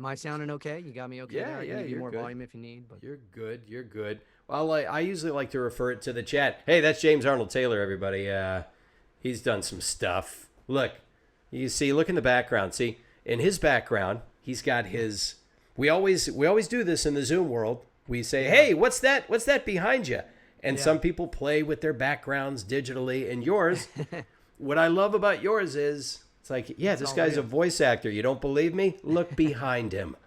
Am I sounding okay? You got me okay Yeah, there? I can yeah, give you you're more good. volume if you need. But You're good. You're good. Well, I usually like to refer it to the chat. Hey, that's James Arnold Taylor, everybody. He's done some stuff. Look, you see, look in the background. See, in his background, he's got his. We always do this in the Zoom world. We say, "Hey, what's that? What's that behind you?" And some people play with their backgrounds digitally. And yours, what I love about yours is, it's like, yeah, this guy's a voice actor. You don't believe me? Look behind him.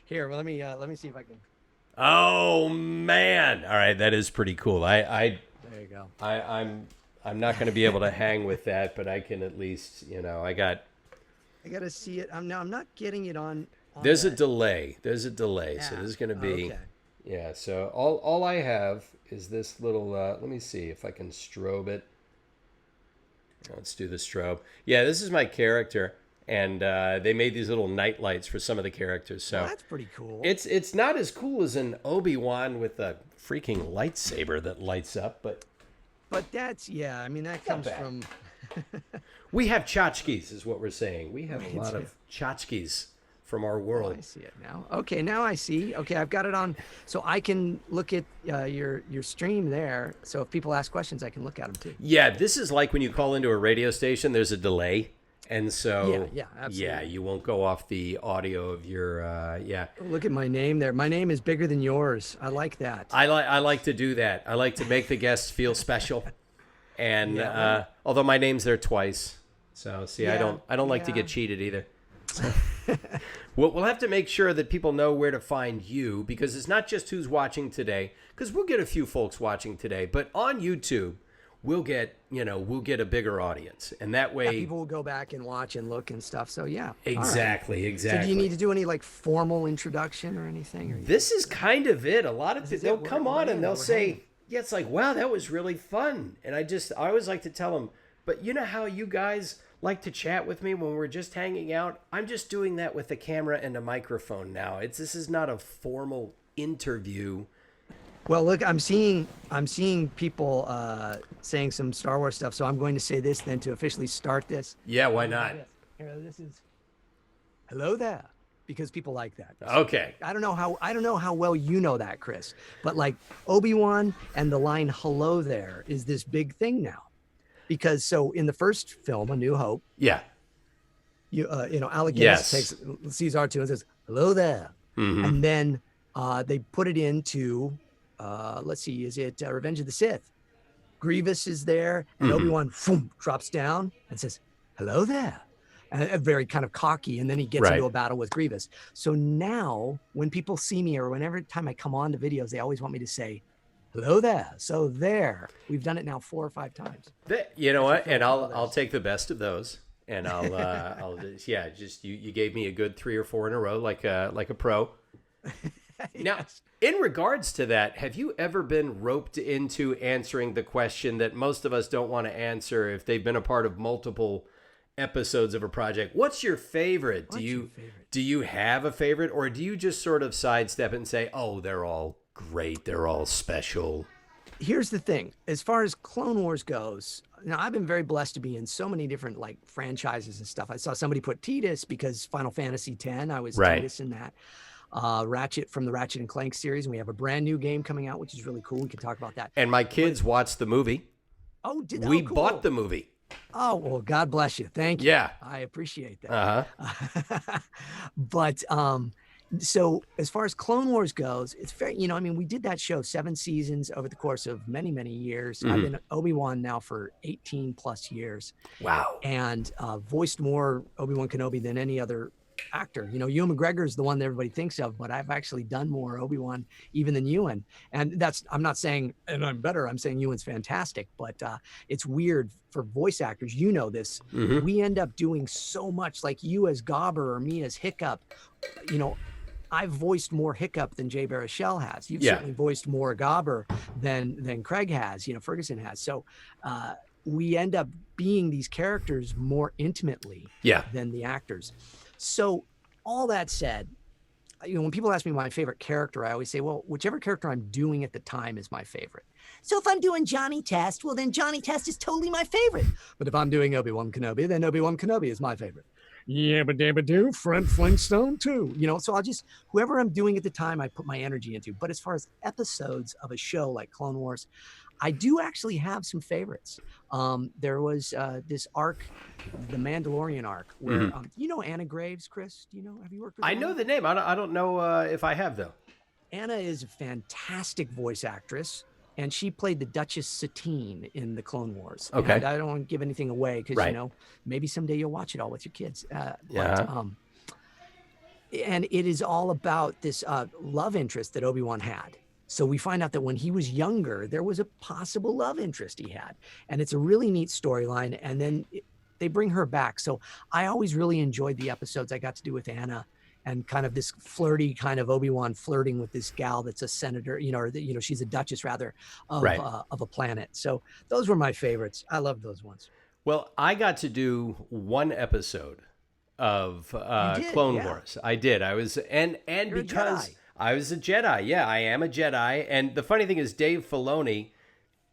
Here, well, let me see if I can. Oh man! All right, that is pretty cool. There you go. I'm not going to be able to hang with that, but I can at least, I gotta see it. I'm not getting it on there's a that. delay. There's a delay, so this is going to be Okay. yeah. So all I have is this little. Let me see if I can strobe it. Let's do the strobe. Yeah, this is my character. And they made these little night lights for some of the characters. So that's pretty cool. It's not as cool as an Obi-Wan with a freaking lightsaber that lights up, but that's I mean that comes from. We have tchotchkes, is what we're saying. We have a lot of tchotchkes from our world. I see it now. Okay, now I see. Okay, I've got it on, so I can look at your stream there. So if people ask questions, I can look at them too. Yeah, this is like when you call into a radio station. There's a delay. And so, absolutely. you won't go off the audio of your, Look at my name there. My name is bigger than yours. I like that. I like to do that. I like to make the guests feel special. And although my name's there twice, so see, I don't like to get cheated either. So, we'll have to make sure that people know where to find you, because it's not just who's watching today, because we'll get a few folks watching today, but on YouTube. We'll get a bigger audience, and that way people will go back and watch and look and stuff. So exactly. So do you need to do any like formal introduction or anything? Or this is kind of it. A lot of people they'll come on and they'll say, "Yeah, it's like, wow, that was really fun." And I always like to tell them, but you know how you guys like to chat with me when we're just hanging out? I'm just doing that with a camera and a microphone now. This is not a formal interview. Well, look, I'm seeing people saying some Star Wars stuff, so I'm going to say this then to officially start this. Yeah, why not? Here, this is hello there, because people like that. Okay. I don't know how well you know that, Chris, but like Obi-Wan and the line "hello there" is this big thing now, because so in the first film, A New Hope, Alec Guinness sees R2 and says "hello there," and then they put it into. Let's see, is it Revenge of the Sith? Grievous is there, and Obi-Wan drops down and says, "Hello there," and very kind of cocky, and then he gets into a battle with Grievous. So now, when people see me, or whenever time I come on to videos, they always want me to say, "Hello there." So there, we've done it now 4 or 5 times. You know what? And I'll take the best of those, and I'll just you gave me a good 3 or 4 in a row, like a pro. Now, in regards to that, have you ever been roped into answering the question that most of us don't want to answer if they've been a part of multiple episodes of a project? What's your favorite? Do you have a favorite, or do you just sort of sidestep it and say, "Oh, they're all great, they're all special"? Here's the thing. As far as Clone Wars goes, now I've been very blessed to be in so many different like franchises and stuff. I saw somebody put Tidus because Final Fantasy X, I was Tidus in that. Ratchet from the Ratchet and Clank series, and we have a brand new game coming out, which is really cool. We can talk about that. And my kids watched the movie. Oh, did we cool. bought the movie? Oh, well, God bless you. Thank you. Yeah, I appreciate that. But so as far as Clone Wars goes, it's very, we did that show 7 seasons over the course of many, many years. I've been Obi-Wan now for 18 plus years. Wow. And voiced more Obi-Wan Kenobi than any other actor. Ewan McGregor is the one that everybody thinks of, but I've actually done more Obi-Wan even than Ewan. And I'm not saying, and I'm better, I'm saying Ewan's fantastic, but it's weird for voice actors. This. We end up doing so much, like you as Gobber or me as Hiccup. I've voiced more Hiccup than Jay Baruchel has. You've certainly voiced more Gobber than Craig has, Ferguson has. So we end up being these characters more intimately than the actors. So all that said, when people ask me my favorite character, I always say, well, whichever character I'm doing at the time is my favorite. So if I'm doing Johnny Test, well, then Johnny Test is totally my favorite. But if I'm doing Obi-Wan Kenobi, then Obi-Wan Kenobi is my favorite. yabba dabba do, Fred Flintstone too. So I'll just, whoever I'm doing at the time, I put my energy into. But as far as episodes of a show like Clone Wars, I do actually have some favorites. There was this arc, the Mandalorian arc, where Mhm. Anna Graves, Chris. Have you worked with I Anna? know the name. I don't know if I have, though. Anna is a fantastic voice actress, and she played the Duchess Satine in the Clone Wars. Okay. And I don't want to give anything away because Right. maybe someday you'll watch it all with your kids. Yeah. And it is all about this love interest that Obi-Wan had. So we find out that when he was younger, there was a possible love interest he had, and it's a really neat storyline. And then they bring her back. So I always really enjoyed the episodes I got to do with Anna, and kind of this flirty kind of Obi-Wan flirting with this gal that's a senator, or she's a duchess rather of Right. Of a planet. So those were my favorites. I loved those ones. Well, I got to do one episode of Clone yeah. Wars. I did. I was and You're a because Jedi. I was a Jedi. Yeah, I am a Jedi. And the funny thing is, Dave Filoni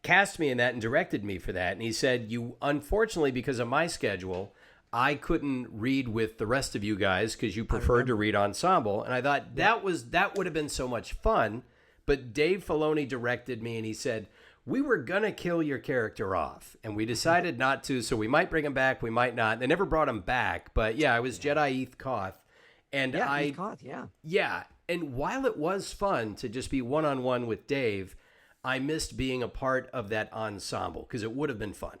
cast me in that and directed me for that. And he said, "You unfortunately, because of my schedule, I couldn't read with the rest of you guys because you preferred to read ensemble." And I thought that would have been so much fun. But Dave Filoni directed me, and he said, "We were gonna kill your character off, and we decided not to. So we might bring him back, we might not." They never brought him back, but yeah, I was Jedi Eth Koth, and Eth Koth, yeah. yeah. And while it was fun to just be one-on-one with Dave, I missed being a part of that ensemble because it would have been fun.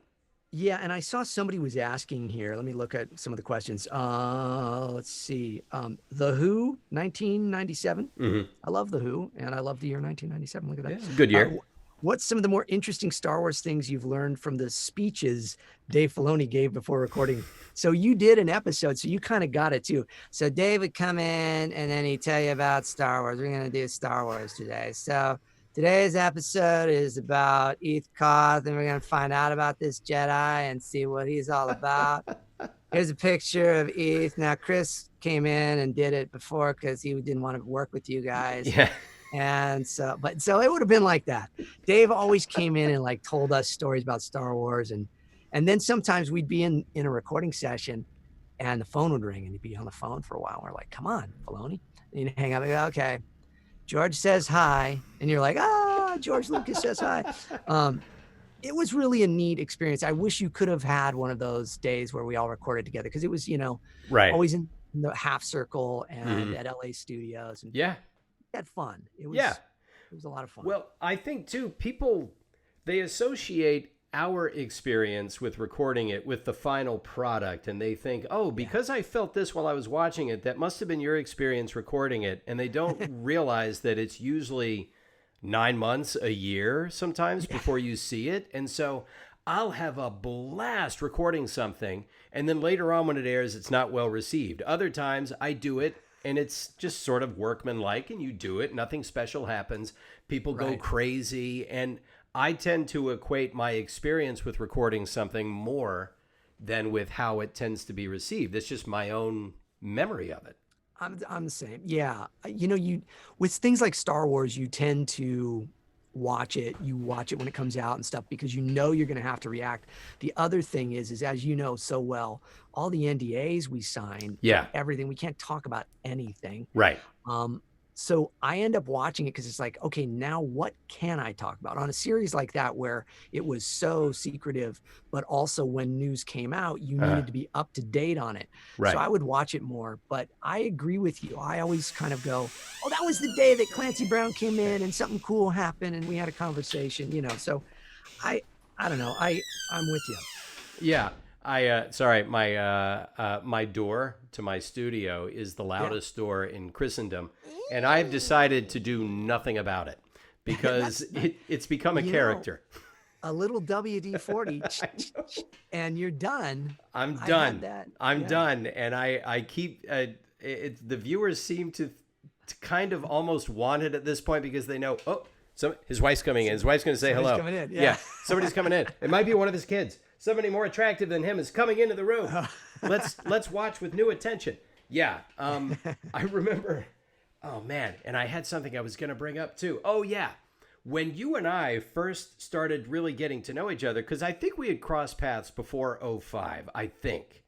Yeah, and I saw somebody was asking here. Let me look at some of the questions. Let's see. The Who, 1997. I love The Who, and I love the year 1997. Look at that. Yeah, it's a good year. What's some of the more interesting Star Wars things you've learned from the speeches Dave Filoni gave before recording? So you did an episode, so you kind of got it too. So Dave would come in, and then he'd tell you about Star Wars. We're going to do Star Wars today. So today's episode is about Eth Koth, and we're going to find out about this Jedi and see what he's all about. Here's a picture of Eth. Now, Chris came in and did it before because he didn't want to work with you guys. Yeah. And so it would have been like that. Dave always came in and like told us stories about Star Wars. And then sometimes we'd be in a recording session and the phone would ring and he'd be on the phone for a while. We're like, come on, Filoni. And he'd hang up and go, okay, George says hi. And you're like, George Lucas says hi. It was really a neat experience. I wish you could have had one of those days where we all recorded together because it was, Right. always in the half circle and at LA studios. And Yeah. we had fun. It was, Yeah. It was a lot of fun. Well, I think too, people, they associate our experience with recording it with the final product, and they think, oh, because I felt this while I was watching it, that must have been your experience recording it. And they don't realize that it's usually 9 months, a year sometimes before you see it. And so I'll have a blast recording something, and then later on when it airs, it's not well received. Other times I do it and it's just sort of workmanlike, and you do it, nothing special happens, people go crazy, and I tend to equate my experience with recording something more than with how it tends to be received. It's just my own memory of it. I'm the same. Yeah. You with things like Star Wars, you tend to watch it. You watch it when it comes out and stuff because you know you're going to have to react. The other thing is as you know so well, all the NDAs we sign, everything, we can't talk about anything. Right. So I end up watching it because it's like, okay, now what can I talk about on a series like that where it was so secretive, but also when news came out, you needed to be up to date on it. Right. So I would watch it more, but I agree with you. I always kind of go, oh, that was the day that Clancy Brown came in and something cool happened and we had a conversation, so I don't know. I'm with you. Yeah. My door to my studio is the loudest door in Christendom, and I've decided to do nothing about it because it's become a character. A little WD-40 and you're done. I'm done. I'm done. And I keep, the viewers seem to kind of almost want it at this point because they know, his wife's coming in. His wife's going to say hello. Coming in. Yeah, somebody's coming in. It might be one of his kids. Somebody more attractive than him is coming into the room. Let's watch with new attention. Yeah. I remember, oh man, and I had something I was going to bring up too. Oh yeah. When you and I first started really getting to know each other, because I think we had crossed paths before 05, I think.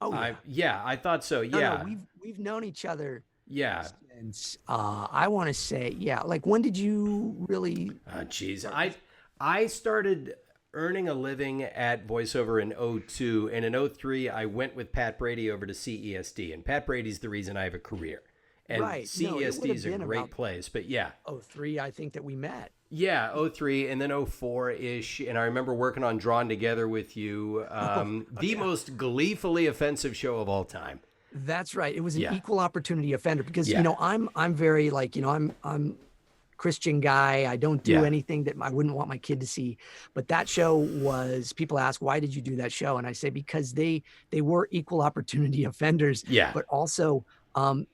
Oh yeah. I thought so. No, no, Yeah. we've known each other Yeah. since I want to say, yeah, like when did you really Geez. start? I started earning a living at voiceover in '02, and in '03 I went with Pat Brady over to CESD, and Pat Brady's the reason I have a career. And Right. No, it would CESD have is a been great about place, but yeah. '03, I think, that we met. Yeah, '03 and then '04-ish, and I remember working on Drawn Together with you, Oh the yeah. most gleefully offensive show of all time. That's right. It was an Yeah, equal opportunity offender because yeah, I'm very like I'm Christian guy. I don't do yeah, anything that I wouldn't want my kid to see. But that show was, people ask, why did you do that show? And I say, because they were equal opportunity offenders, yeah. but also um,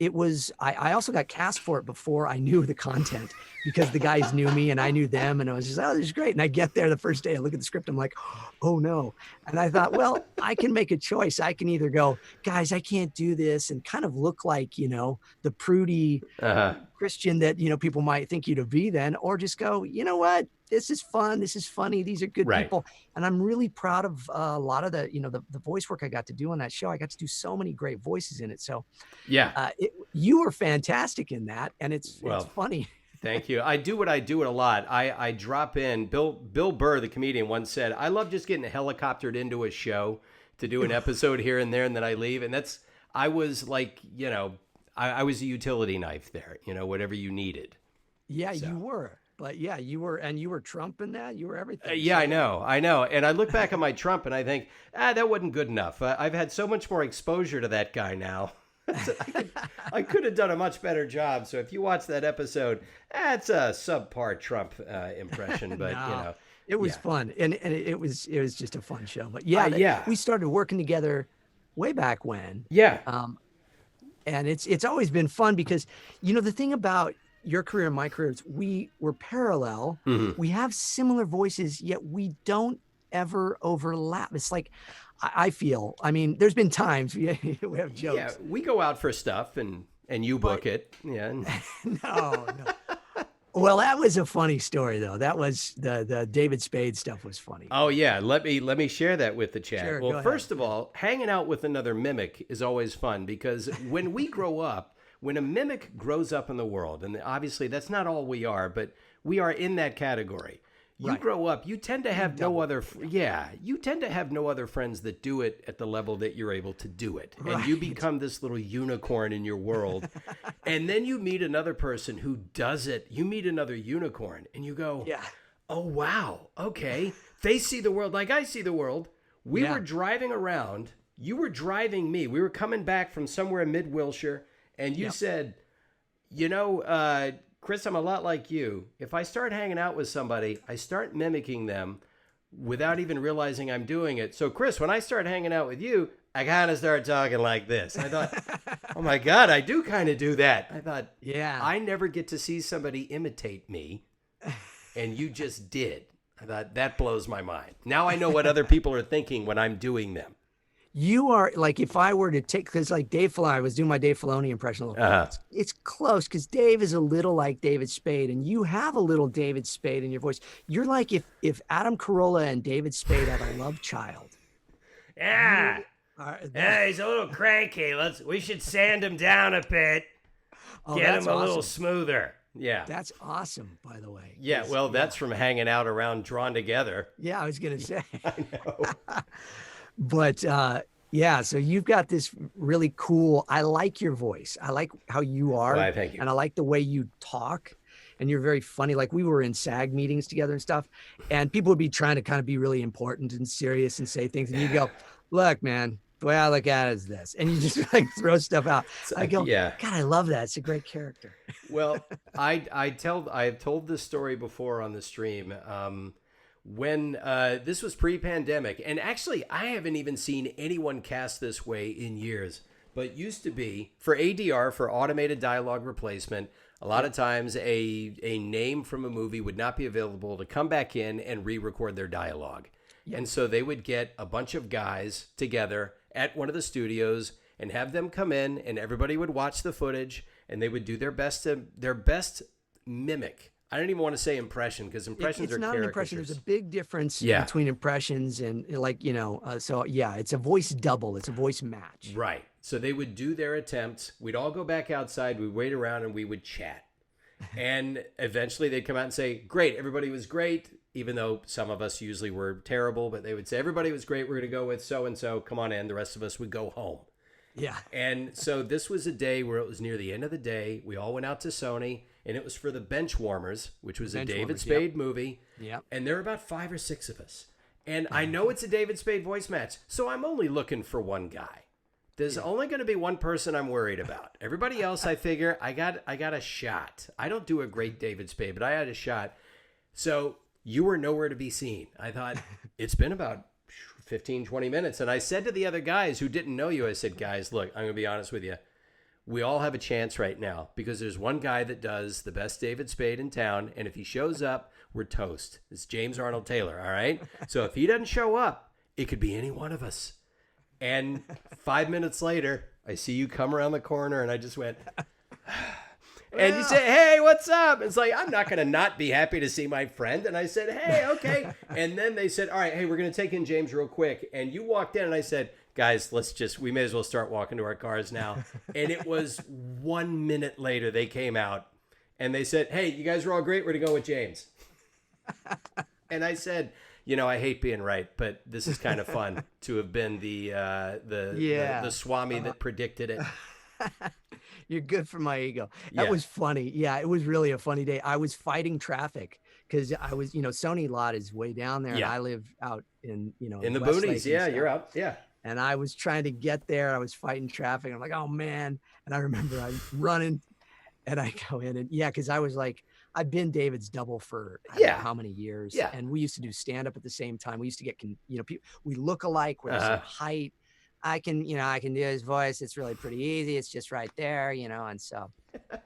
it was, I also got cast for it before I knew the content because the guys knew me and I knew them. And I was just, oh, this is great. And I get there the first day, I look at the script, I'm like, oh no. And I thought, well, I can make a choice. I can either go, guys, I can't do this, and kind of look like, the prudy Uh-huh. Christian that, people might think you to be then, or just go, you know what? This is fun. This is funny. These are good Right. people. And I'm really proud of a lot of the voice work I got to do on that show. I got to do so many great voices in it. So Yeah. you were fantastic in that. And it's Well, funny. thank you. I do what I do it a lot. I drop in. Bill Burr, the comedian, once said, "I love just getting helicoptered into a show to do an episode here and there, and then I leave." And I was like, I was a utility knife there. Whatever you needed. Yeah, So. you were. But yeah, you were Trump in that. You were everything. Yeah, I know. And I look back at my Trump and I think, that wasn't good enough. I've had so much more exposure to that guy now. I could have done a much better job. So if you watch that episode, it's a subpar Trump impression, but No, it was yeah. fun, and it was just a fun show. But yeah, Yeah, we started working together way back when. yeah, And it's always been fun because the thing about your career and my career is we were parallel. mhm. We have similar voices, yet we don't ever overlap. It's like I feel. I mean, there's been times we have jokes. Yeah. We go out for stuff and you book it. Yeah. No. Well, that was a funny story though. That was the David Spade stuff was funny. Oh yeah, let me share that with the chat. Sure, Well, go ahead. first of all, hanging out with another mimic is always fun because when we grow up, when a mimic grows up in the world, and obviously that's not all we are, but we are in that category. You Right. grow up, you tend to have no other you tend to have no other friends that do it at the level that you're able to do it. And you Right. become this little unicorn in your world. And then you meet another person who does it. You meet another unicorn and you go, Yeah. "Oh wow, okay. They see the world like I see the world." We Yeah. were driving around. You were driving me. We were coming back from somewhere in mid Wilshire, and you Yep. said, Chris, I'm a lot like you. If I start hanging out with somebody, I start mimicking them without even realizing I'm doing it. So, Chris, when I start hanging out with you, I kind of start talking like this. I thought, oh my God, I do kind of do that. I thought, Yeah. I never get to see somebody imitate me, and you just did. I thought, that blows my mind. Now I know what other people are thinking when I'm doing them. You are like, if I were to take, because like Dave Filoni, I was doing my Dave Filoni impression a little. Uh-huh. It's close because Dave is a little like David Spade, and you have a little David Spade in your voice. You're like if Adam Carolla and David Spade had a love child. Yeah. That- Yeah, he's a little cranky. We should sand him down a bit. oh, Get that's him a little awesome. smoother. Yeah. That's awesome, by the way. Yeah, well, that's from hanging out around Drawn Together. Yeah, I was gonna say. I know. But yeah, so you've got this really cool. I like your voice. I like how you are, Why, thank you. and I like the way you talk. And you're very funny. Like we were in SAG meetings together and stuff, and people would be trying to kind of be really important and serious and say things, and you go, "Look, man, the way I look at it is this," and you just like throw stuff out. I go, yeah. God, I love that. It's a great character. Well, I've told this story before on the stream. When this was pre-pandemic, and actually I haven't even seen anyone cast this way in years, but used to be for ADR, for automated dialogue replacement, a lot of times a name from a movie would not be available to come back in and re-record their dialogue. And so they would get a bunch of guys together at one of the studios and have them come in, and everybody would watch the footage, and they would do their best mimic I don't even want to say impression because impressions It's are not an impression. There's caricatures. a big difference Yeah. between impressions and like, so yeah, it's a voice double. It's a voice match. Right. So they would do their attempts. We'd all go back outside. We'd wait around and we would chat. And eventually they'd come out and say, great, everybody was great, even though some of us usually were terrible. But they would say, everybody was great. We're going to go with so-and-so. Come on in. The rest of us would go home. Yeah. And so this was a day where it was near the end of the day. We all went out to Sony, and it was for the Benchwarmers, which was a David Spade movie. Yep. And there were about 5 or 6 of us. And I know it's a David Spade voice match, so I'm only looking for one guy. There's only going to be one person I'm worried about. Everybody else, I figure, I got a shot. I don't do a great David Spade, but I had a shot. So you were nowhere to be seen. I thought, it's been about 15, 20 minutes. And I said to the other guys who didn't know you, I said, guys, look, I'm going to be honest with you. We all have a chance right now because there's one guy that does the best David Spade in town. And if he shows up, we're toast. It's James Arnold Taylor, all right? So if he doesn't show up, it could be any one of us. And 5 minutes later, I see you come around the corner, and I just went, and you say, hey, what's up? It's like, I'm not going to not be happy to see my friend. And I said, hey, okay. And then they said, all right, hey, we're going to take in James real quick. And you walked in, and I said, guys, we may as well start walking to our cars now. And it was 1 minute later, they came out, and they said, hey, you guys are all great. We're going to go with James. And I said, I hate being right, but this is kind of fun to have been the Swami that predicted it. You're good for my ego. That Yeah. was funny. Yeah, it was really a funny day. I was fighting traffic because I was, Sony lot is way down there, and Yeah. I live out in, In the Westlake boonies, and yeah, stuff. you're out, yeah. And I was trying to get there. I was fighting traffic. I'm like, oh man. And I remember I'm running, and I go in, and because I was like, I've been David's double for I don't know how many years. Yeah. And we used to do stand up at the same time. We used to get, people, we look alike. We're the same height. I can do his voice. It's really pretty easy. It's just right there, and so,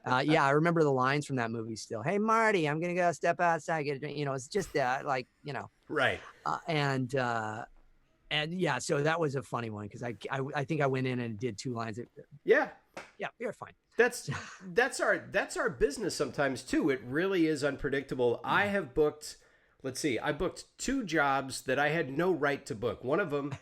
I remember the lines from that movie still. Hey, Marty, I'm going to go step outside, get a drink. It's just Right. And yeah, so that was a funny one because I think I went in and did 2 lines. Yeah. Yeah, you're fine. That's our business sometimes too. It really is unpredictable. I have booked, I booked 2 jobs that I had no right to book. One of them,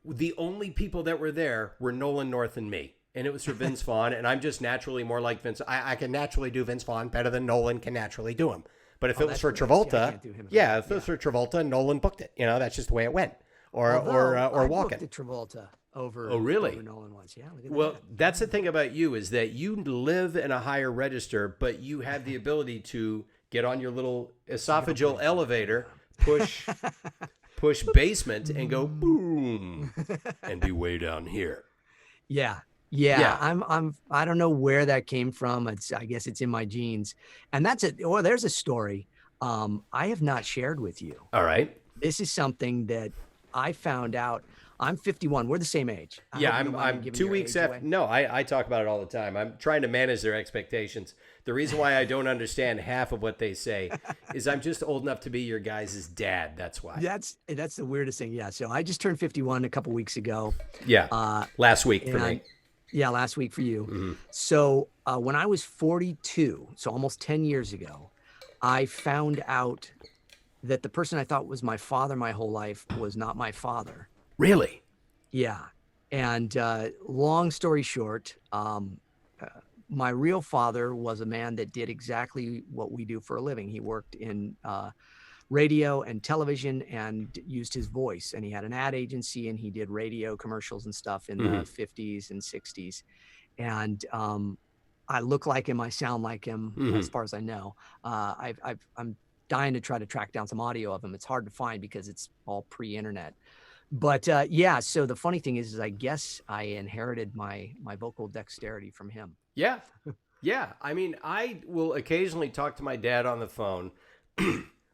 the only people that were there were Nolan North and me. And it was for Vince Vaughn, and I'm just naturally more like Vince. I can naturally do Vince Vaughn better than Nolan can naturally do him. But if it was for Travolta, if it was for Travolta, Nolan booked it. That's just the way it went. Or Walken. Booked the Travolta over. Oh, really? Over Nolan once. Yeah. Well, that's the thing about you is that you live in a higher register, but you have the ability to get on your little esophageal elevator, push basement, and go boom, and be way down here. Yeah. I don't know where that came from. I guess it's in my genes, and that's it. Or there's a story I have not shared with you. All right. This is something that I found out. I'm 51. We're the same age. I'm 2 weeks after. No, I talk about it all the time. I'm trying to manage their expectations. The reason why I don't understand half of what they say is I'm just old enough to be your guys' dad. That's why. That's the weirdest thing. Yeah. So I just turned 51 a couple weeks ago. Yeah. Last week for me. Yeah, last week for you. Mm-hmm. So when I was 42, so almost 10 years ago, I found out that the person I thought was my father my whole life was not my father. Really? Yeah. And long story short, my real father was a man that did exactly what we do for a living. He worked in radio and television and used his voice. And he had an ad agency, and he did radio commercials and stuff in the 50s and 60s. And I look like him. I sound like him, as far as I know. I'm dying to try to track down some audio of him. It's hard to find because it's all pre-internet. But so the funny thing is I guess I inherited my vocal dexterity from him. Yeah. Yeah. I mean, I will occasionally talk to my dad on the phone.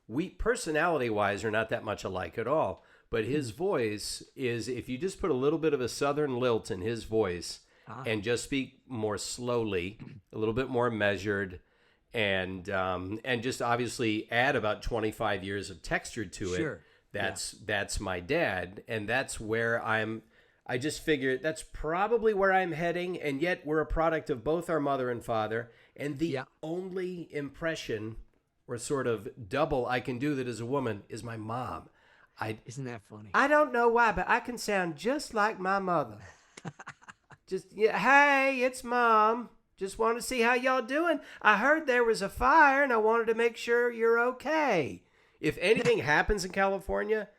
We personality-wise are not that much alike at all. But his voice is, if you just put a little bit of a southern lilt in his voice and just speak more slowly, a little bit more measured, and just obviously add about 25 years of texture to it. Sure. That's my dad, and that's where I just figure that's probably where I'm heading, and yet we're a product of both our mother and father, and the only impression or sort of double I can do that as a woman is my mom. Isn't that funny? I don't know why, but I can sound just like my mother. Just, yeah, hey, it's Mom. Just want to see how y'all doing. I heard there was a fire, and I wanted to make sure you're okay. If anything happens in California,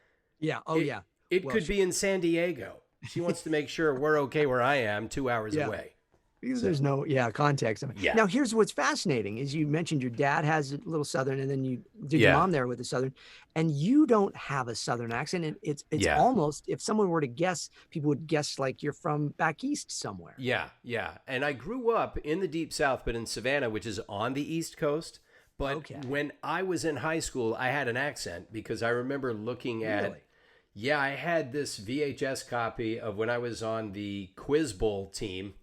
Yeah. Oh, yeah. it Well, could be in San Diego. She wants to make sure we're okay where I am 2 hours Yeah. away. Because there's no context. Yeah. Now here's what's fascinating is you mentioned your dad has a little Southern, and then you did your Yeah. mom there with a Southern, and you don't have a Southern accent. And it's Yeah. almost, if someone were to guess, people would guess like you're from back east somewhere. Yeah, yeah. And I grew up in the Deep South, but in Savannah, which is on the East Coast. But Okay. when I was in high school, I had an accent because I remember looking at, Really? yeah, I had this VHS copy of when I was on the Quiz Bowl team,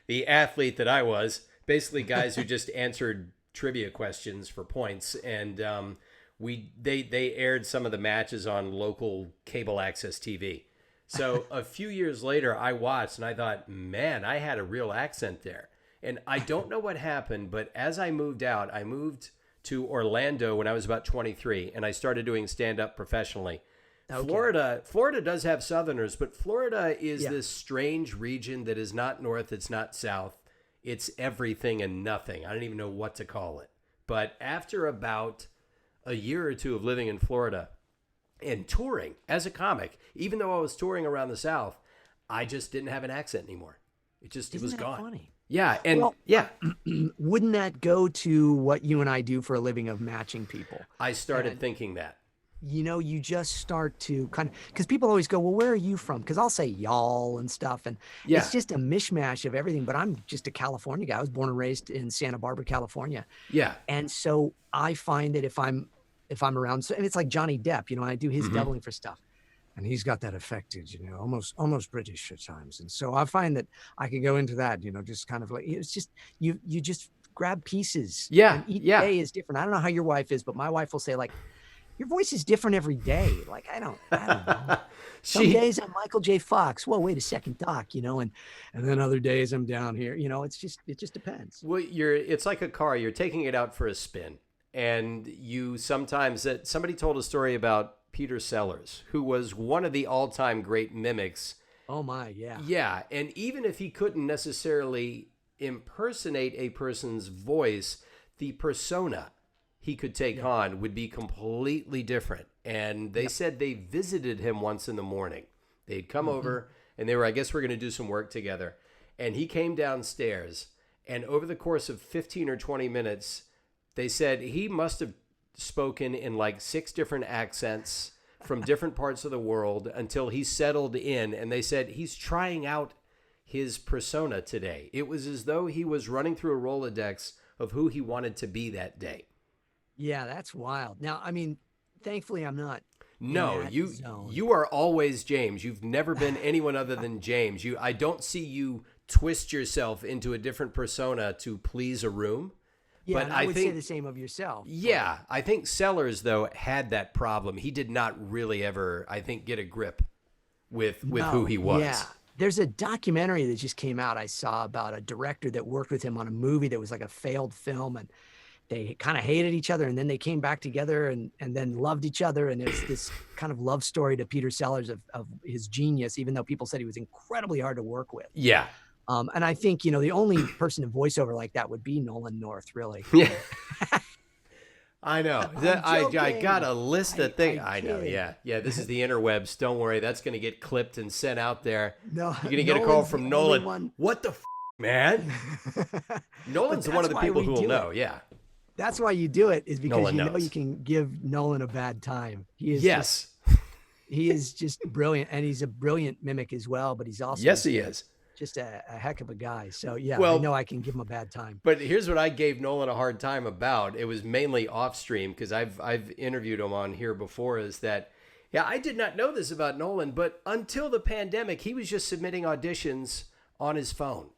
the athlete that I was, basically guys who just answered trivia questions for points. And they aired some of the matches on local cable access TV. So a few years later, I watched and I thought, man, I had a real accent there. And I don't know what happened, but as I moved out, I moved to Orlando when I was about 23, and I started doing stand-up professionally. Okay. Florida does have Southerners, but Florida is Yeah. this strange region that is not north, it's not south. It's everything and nothing. I don't even know what to call it. But after about a year or two of living in Florida and touring as a comic, even though I was touring around the South, I just didn't have an accent anymore. It was Isn't that gone. funny? Yeah, and Well, yeah, Wouldn't that go to what you and I do for a living of matching people? I started And thinking that. you just start to kind of, because people always go, well, where are you from? Because I'll say y'all and stuff, and Yeah. it's just a mishmash of everything. But I'm just a California guy. I was born and raised in Santa Barbara, California, Yeah. and so I find that if I'm around, and it's like Johnny Depp, I do his doubling for stuff, and he's got that affected, almost British at times, and so I find that I can go into that, just kind of like it's just you just grab pieces. Yeah, And each yeah. day is different. I don't know how your wife is, but my wife will say like, your voice is different every day. Like, I don't know. Some days I'm Michael J. Fox. Whoa, wait a second, Doc, and then other days I'm down here. It just depends. Well, it's like a car. You're taking it out for a spin. And you sometimes, somebody told a story about Peter Sellers, who was one of the all-time great mimics. Oh my, yeah. Yeah, and even if he couldn't necessarily impersonate a person's voice, the persona he could take on would be completely different. And they said they visited him once in the morning. They'd come over and they were, I guess we're going to do some work together. And he came downstairs, and over the course of 15 or 20 minutes, they said he must have spoken in like 6 different accents from different parts of the world until he settled in. And they said he's trying out his persona today. It was as though he was running through a Rolodex of who he wanted to be that day. Yeah, that's wild. Now, I mean, thankfully I'm not. No, in that zone. you are always James. You've never been anyone other than James. I don't see you twist yourself into a different persona to please a room. Yeah, but and I would say think the same of yourself. Yeah, I think Sellers though had that problem. He did not really ever, I think, get a grip with who he was. Yeah. There's a documentary that just came out I saw about a director that worked with him on a movie that was like a failed film, and they kind of hated each other, and then they came back together and then loved each other. And it's this kind of love story to Peter Sellers of his genius, even though people said he was incredibly hard to work with. Yeah. And I think, the only person in voiceover like that would be Nolan North, really. Yeah. I know. I joking. got a list of things. I I know. kid. Yeah. Yeah. This is the interwebs. Don't worry. That's going to get clipped and sent out there. No, You're going to get a call Nolan's from the only Nolan. one- What the man? Nolan's But one of the that's why people we who will do know. it. Yeah. That's why you do it, is because Nolan you know knows. you can give Nolan a bad time. He is Yes. he is just brilliant, and he's a brilliant mimic as well. But he's also Yes, he is. just a heck of a guy. So yeah, Well- I know I can give him a bad time. But here's what I gave Nolan a hard time about. It was mainly off stream because I've interviewed him on here before. Is that, yeah, I did not know this about Nolan, but until the pandemic, he was just submitting auditions on his phone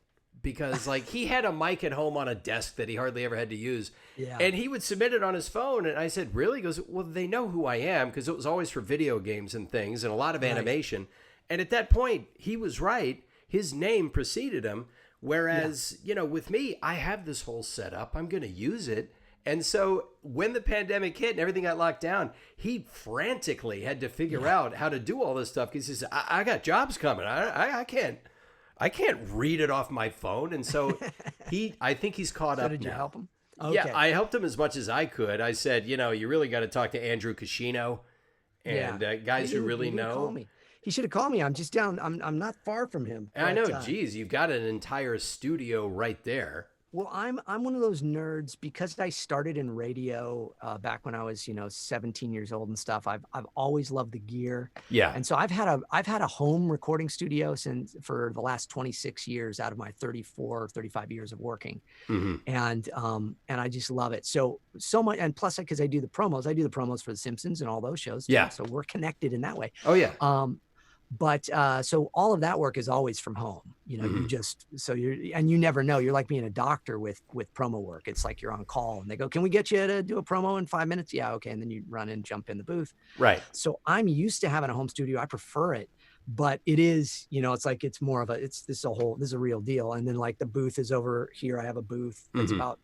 because like he had a mic at home on a desk that he hardly ever had to use. Yeah. And he would submit it on his phone. And I said, really? He goes, well, they know who I am because it was always for video games and things and a lot of animation. And at that point, he was right. His name preceded him. Whereas, with me, I have this whole setup. I'm going to use it. And so when the pandemic hit and everything got locked down, he frantically had to figure out how to do all this stuff because he says, I got jobs coming. I can't read it off my phone. And so I think he's caught up now. Did you help him? Okay. Yeah, I helped him as much as I could. I said, you really got to talk to Andrew Cascino and guys who really know. Call me. He should have called me. I'm just down. I'm not far from him. And I know, geez, you've got an entire studio right there. Well, I'm one of those nerds because I started in radio back when I was 17 years old and stuff. I've always loved the gear. Yeah. And so I've had a home recording studio for the last 26 years out of my 34 or 35 years of working. Mm-hmm. And I just love it. So much. And plus, because I do the promos for The Simpsons and all those shows. Yeah. So we're connected in that way. Oh yeah. But so all of that work is always from home, and you never know. You're like being a doctor with promo work. It's like you're on call and they go, can we get you to do a promo in 5 minutes? Yeah. Okay. And then you run and jump in the booth. Right. So I'm used to having a home studio. I prefer it, but it is, it's like, it's more of this is a real deal. And then like the booth is over here. I have a booth that's about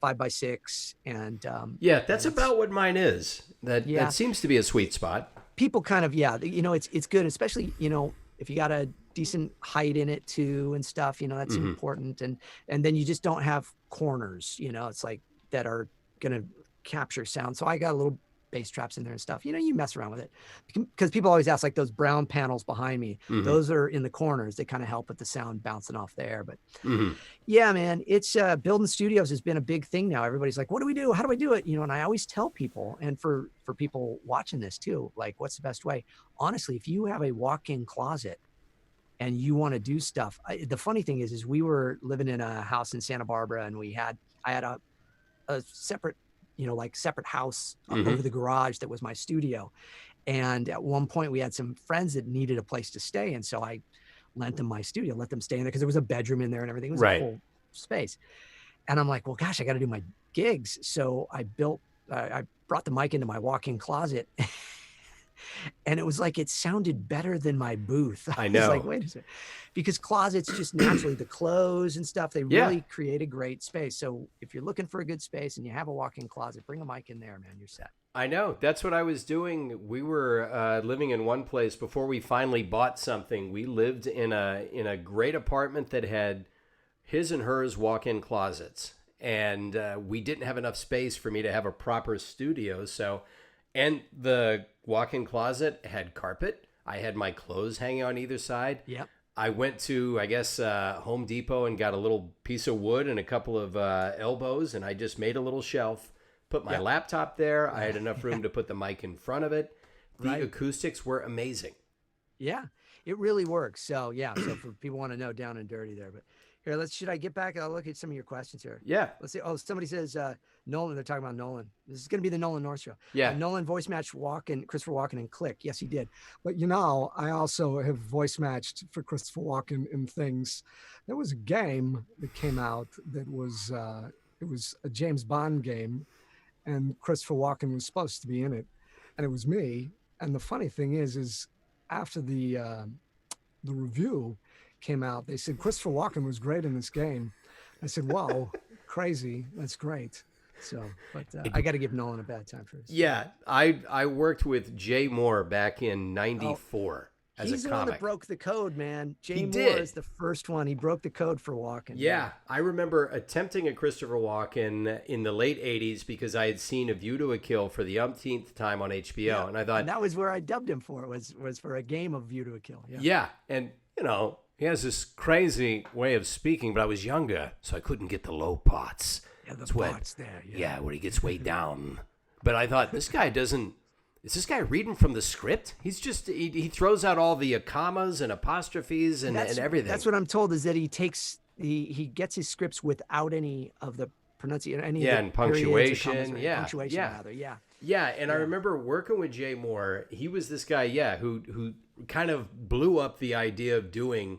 5x6 and that's about what mine is. That seems to be a sweet spot. People kind of, it's good, especially, if you got a decent height in it too and stuff, that's important. And then you just don't have corners, it's like that are going to capture sound. So I got a little bass traps in there and stuff, you mess around with it because people always ask like those brown panels behind me, those are in the corners. They kind of help with the sound bouncing off there. But yeah, man, it's building studios has been a big thing now. Everybody's like, what do we do? How do I do it? And I always tell people, and for people watching this too, like, what's the best way? Honestly, if you have a walk-in closet and you want to do stuff, the funny thing is we were living in a house in Santa Barbara and I had a separate separate house over the garage that was my studio. And at one point we had some friends that needed a place to stay. And so I lent them my studio, let them stay in there because there was a bedroom in there and everything. It was a full space. And I'm like, well, gosh, I got to do my gigs. So I brought the mic into my walk-in closet and it was like, it sounded better than my booth. I know. I was like, wait a second. Because closets just naturally, the clothes and stuff, they really create a great space. So if you're looking for a good space and you have a walk-in closet, bring a mic in there, man, you're set. I know. That's what I was doing. We were living in one place before we finally bought something. We lived in a great apartment that had his and hers walk-in closets. And we didn't have enough space for me to have a proper studio. And the walk-in closet had carpet. I had my clothes hanging on either side. Yep. I went to, Home Depot and got a little piece of wood and a couple of elbows, and I just made a little shelf, put my laptop there. I had enough room to put the mic in front of it. The acoustics were amazing. Yeah, it really works. So, so for people want to know, down and dirty there. But here, should I get back? I'll look at some of your questions here. Yeah. Let's see. Oh, somebody says Nolan. They're talking about Nolan. This is going to be the Nolan North show. Yeah. Nolan voice matched Christopher Walken and Click. Yes, he did. But I also have voice matched for Christopher Walken in things. There was a game that came out that was it was a James Bond game, and Christopher Walken was supposed to be in it, and it was me. And the funny thing is after the review came out, they said Christopher Walken was great in this game. I said, wow, crazy, that's great. So, but I got to give Nolan a bad time for this. Yeah, I worked with Jay Moore back in '94 as a comic. He's the one that broke the code, man. Jay Moore is the first one. He broke the code for Walken. Yeah, I remember attempting a Christopher Walken in the late '80s because I had seen A View to a Kill for the umpteenth time on HBO, and I thought that was where I dubbed him for. Was for a game of View to a Kill. Yeah, and he has this crazy way of speaking, but I was younger, so I couldn't get the low parts. Yeah, the parts there. Yeah, where he gets way down. But I thought, this guy doesn't... Is this guy reading from the script? He's just... He throws out all the commas and apostrophes and everything. That's what I'm told, is that he takes... He gets his scripts without any of the pronunciation... and punctuation. Punctuation, rather, Yeah, and I remember working with Jay Moore. He was this guy, who kind of blew up the idea of doing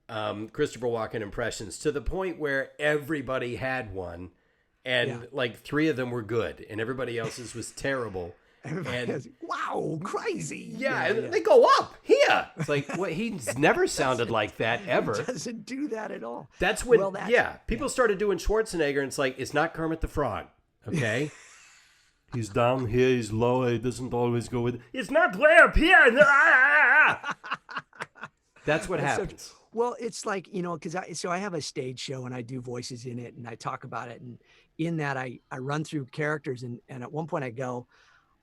Christopher Walken impressions to the point where everybody had one, and like 3 of them were good, and everybody else's was terrible. And wow, crazy. And they go up here. It's like, he's never sounded like that ever. He doesn't do that at all. That's when, people started doing Schwarzenegger, and it's like, it's not Kermit the Frog. Okay. He's down here, he's low, he doesn't always go with, it's not way up here. That's what happens. Well, it's like, because I have a stage show and I do voices in it and I talk about it. And in that, I run through characters. And at one point I go,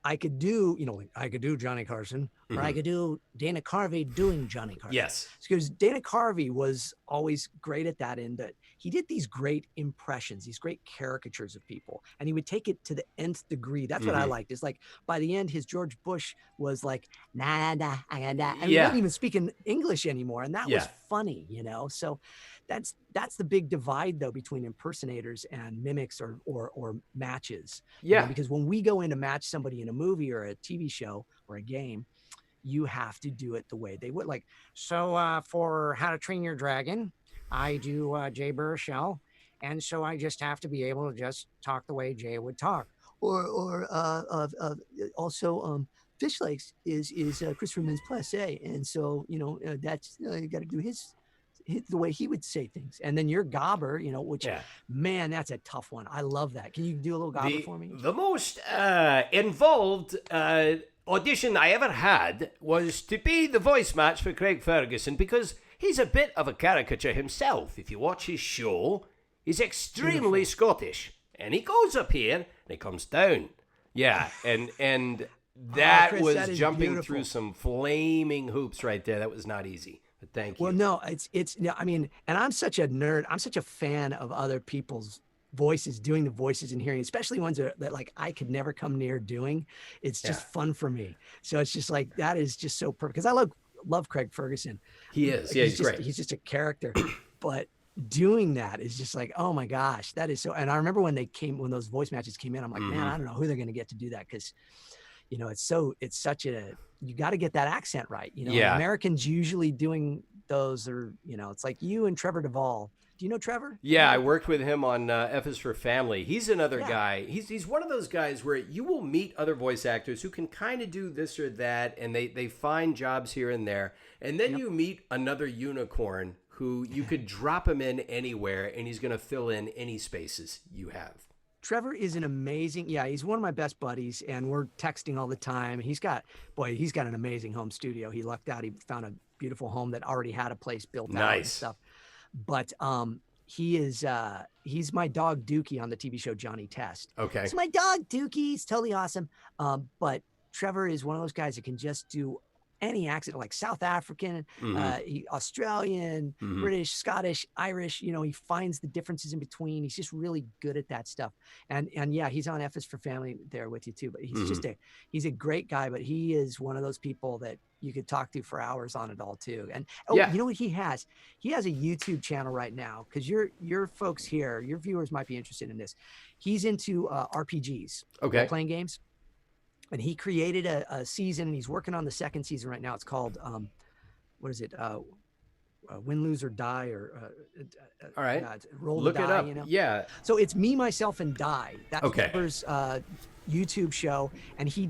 I could do, like I could do Johnny Carson, or I could do Dana Carvey doing Johnny Carson. Yes. Because Dana Carvey was always great at that end, that he did these great impressions, these great caricatures of people, and he would take it to the nth degree. That's what I liked. Is like by the end, his George Bush was like, nah, nah, and he wasn't even speaking English anymore. And that was funny, So that's the big divide though between impersonators and mimics or matches. Yeah. Because when we go in to match somebody in a movie or a TV show or a game, you have to do it the way they would. Like, so for How to Train Your Dragon, I do Jay Baruchel, and so I just have to be able to just talk the way Jay would talk. Or also Fish Lakes is Christopher Mintz-Plasse, and so that's you got to do his the way he would say things. And then your Gobber, which man, that's a tough one. I love that. Can you do a little Gobber for me? The most involved audition I ever had was to be the voice match for Craig Ferguson, because he's a bit of a caricature himself. If you watch his show, he's extremely Scottish, and he goes up here and he comes down. Yeah, and that Chris, was that is jumping beautiful. through some flaming hoops right there. That was not easy. But thank you. Well, no, it's I mean, and I'm such a nerd. I'm such a fan of other people's voices, doing the voices and hearing, especially ones that like I could never come near doing. It's just fun for me. So it's just like, that is just so perfect. Because I love Craig Ferguson. He is. Yeah, he's great. He's just a character. But doing that is just like, oh my gosh, that is so. And I remember when those voice matches came in, I'm like, man, I don't know who they're going to get to do that, because it's such you got to get that accent right. Americans usually doing those are, it's like you and Trevor Duvall. Do you know Trevor? Yeah, I worked with him on F is for Family. He's another guy. He's one of those guys where you will meet other voice actors who can kind of do this or that, and they find jobs here and there. And then you meet another unicorn who you could drop him in anywhere, and he's going to fill in any spaces you have. Trevor is an amazing, he's one of my best buddies, and we're texting all the time. He's got an amazing home studio. He lucked out. He found a beautiful home that already had a place built out and stuff. But he's my dog Dookie on the TV show Johnny Test. Okay. It's my dog Dookie. He's totally awesome. But Trevor is one of those guys that can just do any accent, like South African, Australian, British, Scottish, Irish. He finds the differences in between. He's just really good at that stuff. And yeah, he's on F is for Family there with you too. But he's he's a great guy. But he is one of those people that you could talk to for hours on it all too. And you know what he has? He has a YouTube channel right now, because your folks here, your viewers might be interested in this. He's into RPGs, role-playing games. And he created a season, and he's working on the second season right now. It's called, what is it? Win, Lose, or Die, or all right. Roll Look the Die, it up. Yeah. So it's Me, Myself, and Die. That's Trevor's YouTube show, and he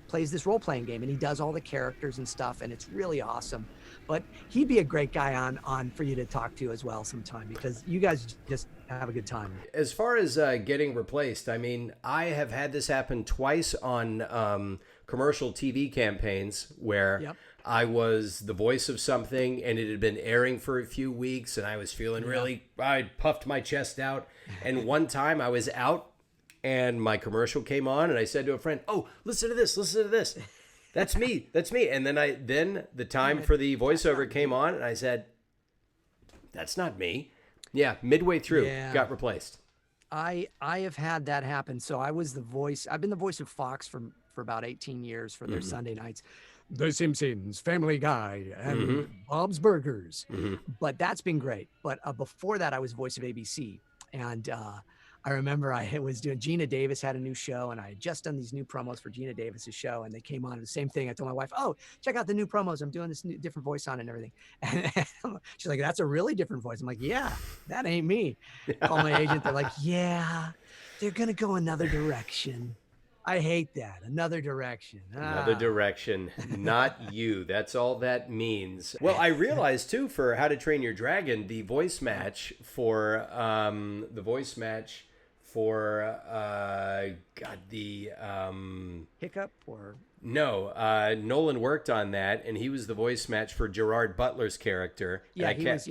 plays this role-playing game, and he does all the characters and stuff, and it's really awesome. But he'd be a great guy on for you to talk to as well sometime, because you guys just have a good time. As far as getting replaced, I mean, I have had this happen twice on commercial TV campaigns where I was the voice of something, and it had been airing for a few weeks, and I was feeling I puffed my chest out. And one time I was out, and my commercial came on, and I said to a friend, "Oh, listen to this. That's me. That's me." And then the time for the voiceover came on, and I said, "That's not me." Yeah, midway through, got replaced. I have had that happen. So I've been the voice of Fox for about 18 years for their Sunday nights. The Simpsons, Family Guy, and Bob's Burgers. But that's been great. But before that, I was voice of ABC. And I remember I was doing, Gina Davis had a new show, and I had just done these new promos for Gina Davis's show, and they came on, the same thing. I told my wife, "Oh, check out the new promos. I'm doing this different voice on it and everything." And she's like, "That's a really different voice." I'm like, "Yeah, that ain't me." Call my agent. They're like, "Yeah, they're going to go another direction." I hate that. Another direction. Another direction. Not you. That's all that means. Well, I realized too, for How to Train Your Dragon, the voice match for God, Hiccup or Nolan worked on that, and he was the voice match for Gerard Butler's character. yeah, and he was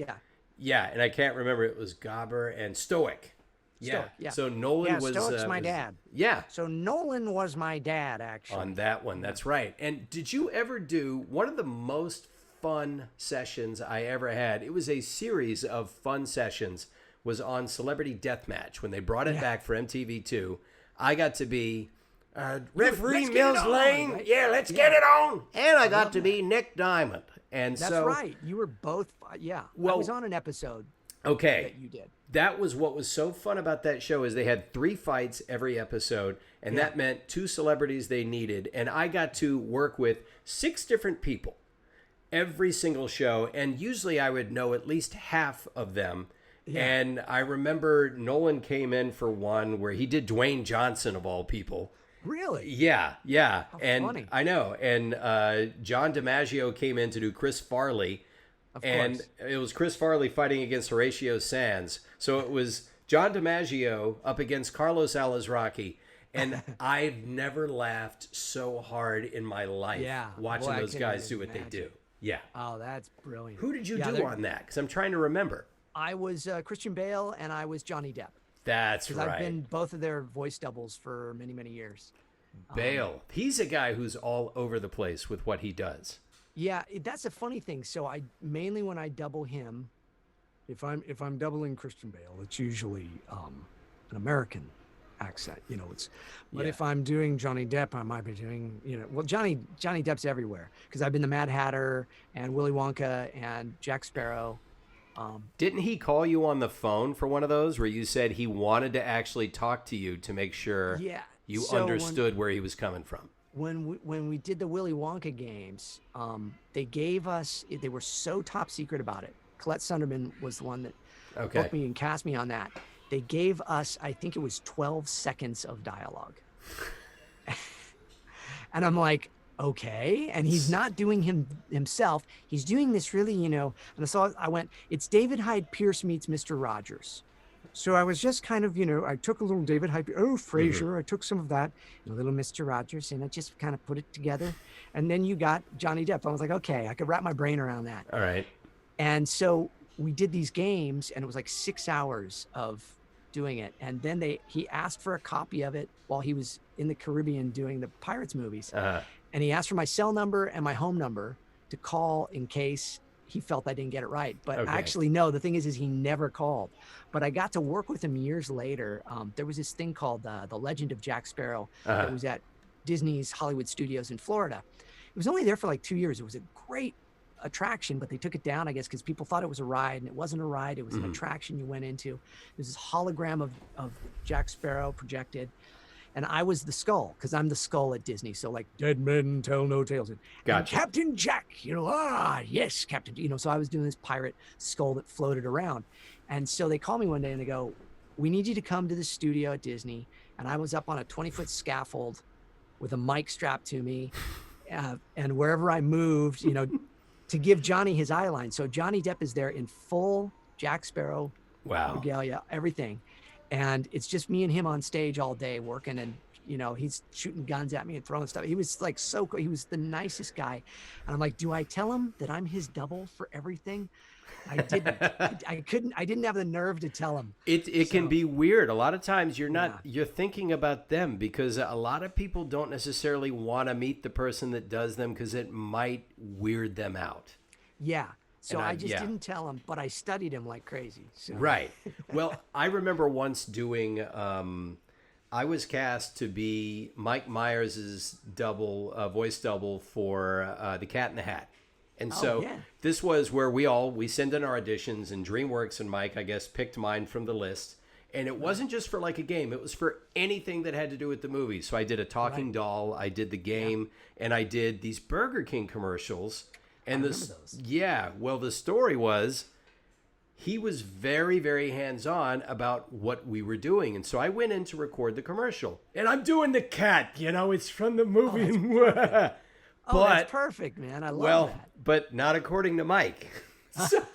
yeah, and I can't remember. It was Gobber and Stoic. Stoic, yeah. So Nolan was Stoic's my dad. Yeah. So Nolan was my dad, actually. On that one, that's right. And did you ever do one of the most fun sessions I ever had? It was a series of fun sessions. Was on Celebrity Deathmatch when they brought it back for MTV2. I got to be referee Mills Lane. Right? Yeah, let's get it on. And I got to be Nick Diamond. And that's right. You were both. Yeah. Well, I was on an episode. Okay. That you did. That was what was so fun about that show is they had 3 fights every episode, and that meant 2 celebrities they needed. And I got to work with 6 different people every single show, and usually I would know at least half of them. Yeah. And I remember Nolan came in for one where he did Dwayne Johnson of all people. Really? Yeah. How and funny. I know. And John DiMaggio came in to do Chris Farley. Of course. It was Chris Farley fighting against Horatio Sands. So it was John DiMaggio up against Carlos Alazraqui. And I've never laughed so hard in my life watching those guys do what they do. Yeah. Oh, that's brilliant. Who did you do on that? Because I'm trying to remember. I was Christian Bale and I was Johnny Depp. That's right. I've been both of their voice doubles for many, many years. Bale. He's a guy who's all over the place with what he does. Yeah, that's a funny thing. So I mainly when I double him, if I'm doubling Christian Bale, it's usually an American accent. But if I'm doing Johnny Depp, I might be doing Johnny Depp's everywhere because I've been the Mad Hatter and Willy Wonka and Jack Sparrow. Didn't he call you on the phone for one of those where you said he wanted to actually talk to you to make sure you understood where he was coming from? When we did the Willy Wonka games, they gave us, they were so top secret about it. Colette Sunderman was the one that booked me and cast me on that. They gave us, I think it was 12 seconds of dialogue. And I'm like, okay. And he's not doing himself. He's doing this really, and so I went, it's David Hyde Pierce meets Mr. Rogers. So I was just kind of, I took a little David Hyde, Frasier, I took some of that, and a little Mr. Rogers, and I just kind of put it together. And then you got Johnny Depp. I was like, okay, I could wrap my brain around that. All right. And so we did these games, and it was like 6 hours of doing it. And then he asked for a copy of it while he was in the Caribbean doing the Pirates movies. And he asked for my cell number and my home number to call in case he felt I didn't get it right. But actually, no, the thing is he never called. But I got to work with him years later. There was this thing called The Legend of Jack Sparrow that was at Disney's Hollywood Studios in Florida. It was only there for like 2 years. It was a great attraction, but they took it down, I guess, because people thought it was a ride, and it wasn't a ride. It was an attraction you went into. There's this hologram of Jack Sparrow projected. And I was the skull, because I'm the skull at Disney. So like, dead men tell no tales. And Captain Jack, yes, Captain. So I was doing this pirate skull that floated around. And so they called me one day and they go, we need you to come to the studio at Disney. And I was up on a 20-foot scaffold with a mic strapped to me. And wherever I moved, to give Johnny his eye line. So Johnny Depp is there in full Jack Sparrow regalia, everything. And it's just me and him on stage all day working, and he's shooting guns at me and throwing stuff. He was like so cool. He was the nicest guy. And I'm like, do I tell him that I'm his double for everything? I didn't. I didn't have the nerve to tell him. It can be weird. A lot of times you're thinking about them because a lot of people don't necessarily want to meet the person that does them because it might weird them out. Yeah. So I just didn't tell him, but I studied him like crazy. So. Right. Well, I remember once doing, I was cast to be Mike Myers' voice double for The Cat in the Hat. And this was where we send in our auditions, and DreamWorks and Mike, I guess, picked mine from the list. And it wasn't just for like a game. It was for anything that had to do with the movie. So I did a talking doll, I did the game, and I did these Burger King commercials. And the story was he was very, very hands-on about what we were doing. And so I went in to record the commercial. And I'm doing the cat, it's from the movie. That's perfect, man. I love that. But not according to Mike. So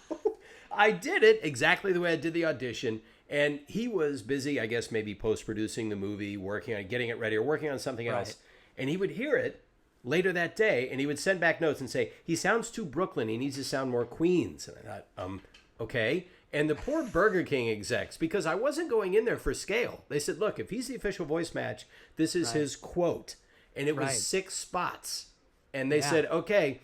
I did it exactly the way I did the audition. And he was busy, I guess, maybe post-producing the movie, working on getting it ready or working on something else. And he would hear it later that day, and he would send back notes and say, he sounds too Brooklyn. He needs to sound more Queens. And I thought, okay. And the poor Burger King execs, because I wasn't going in there for scale. They said, look, if he's the official voice match, this is his quote. And it was 6 spots. And they said, okay,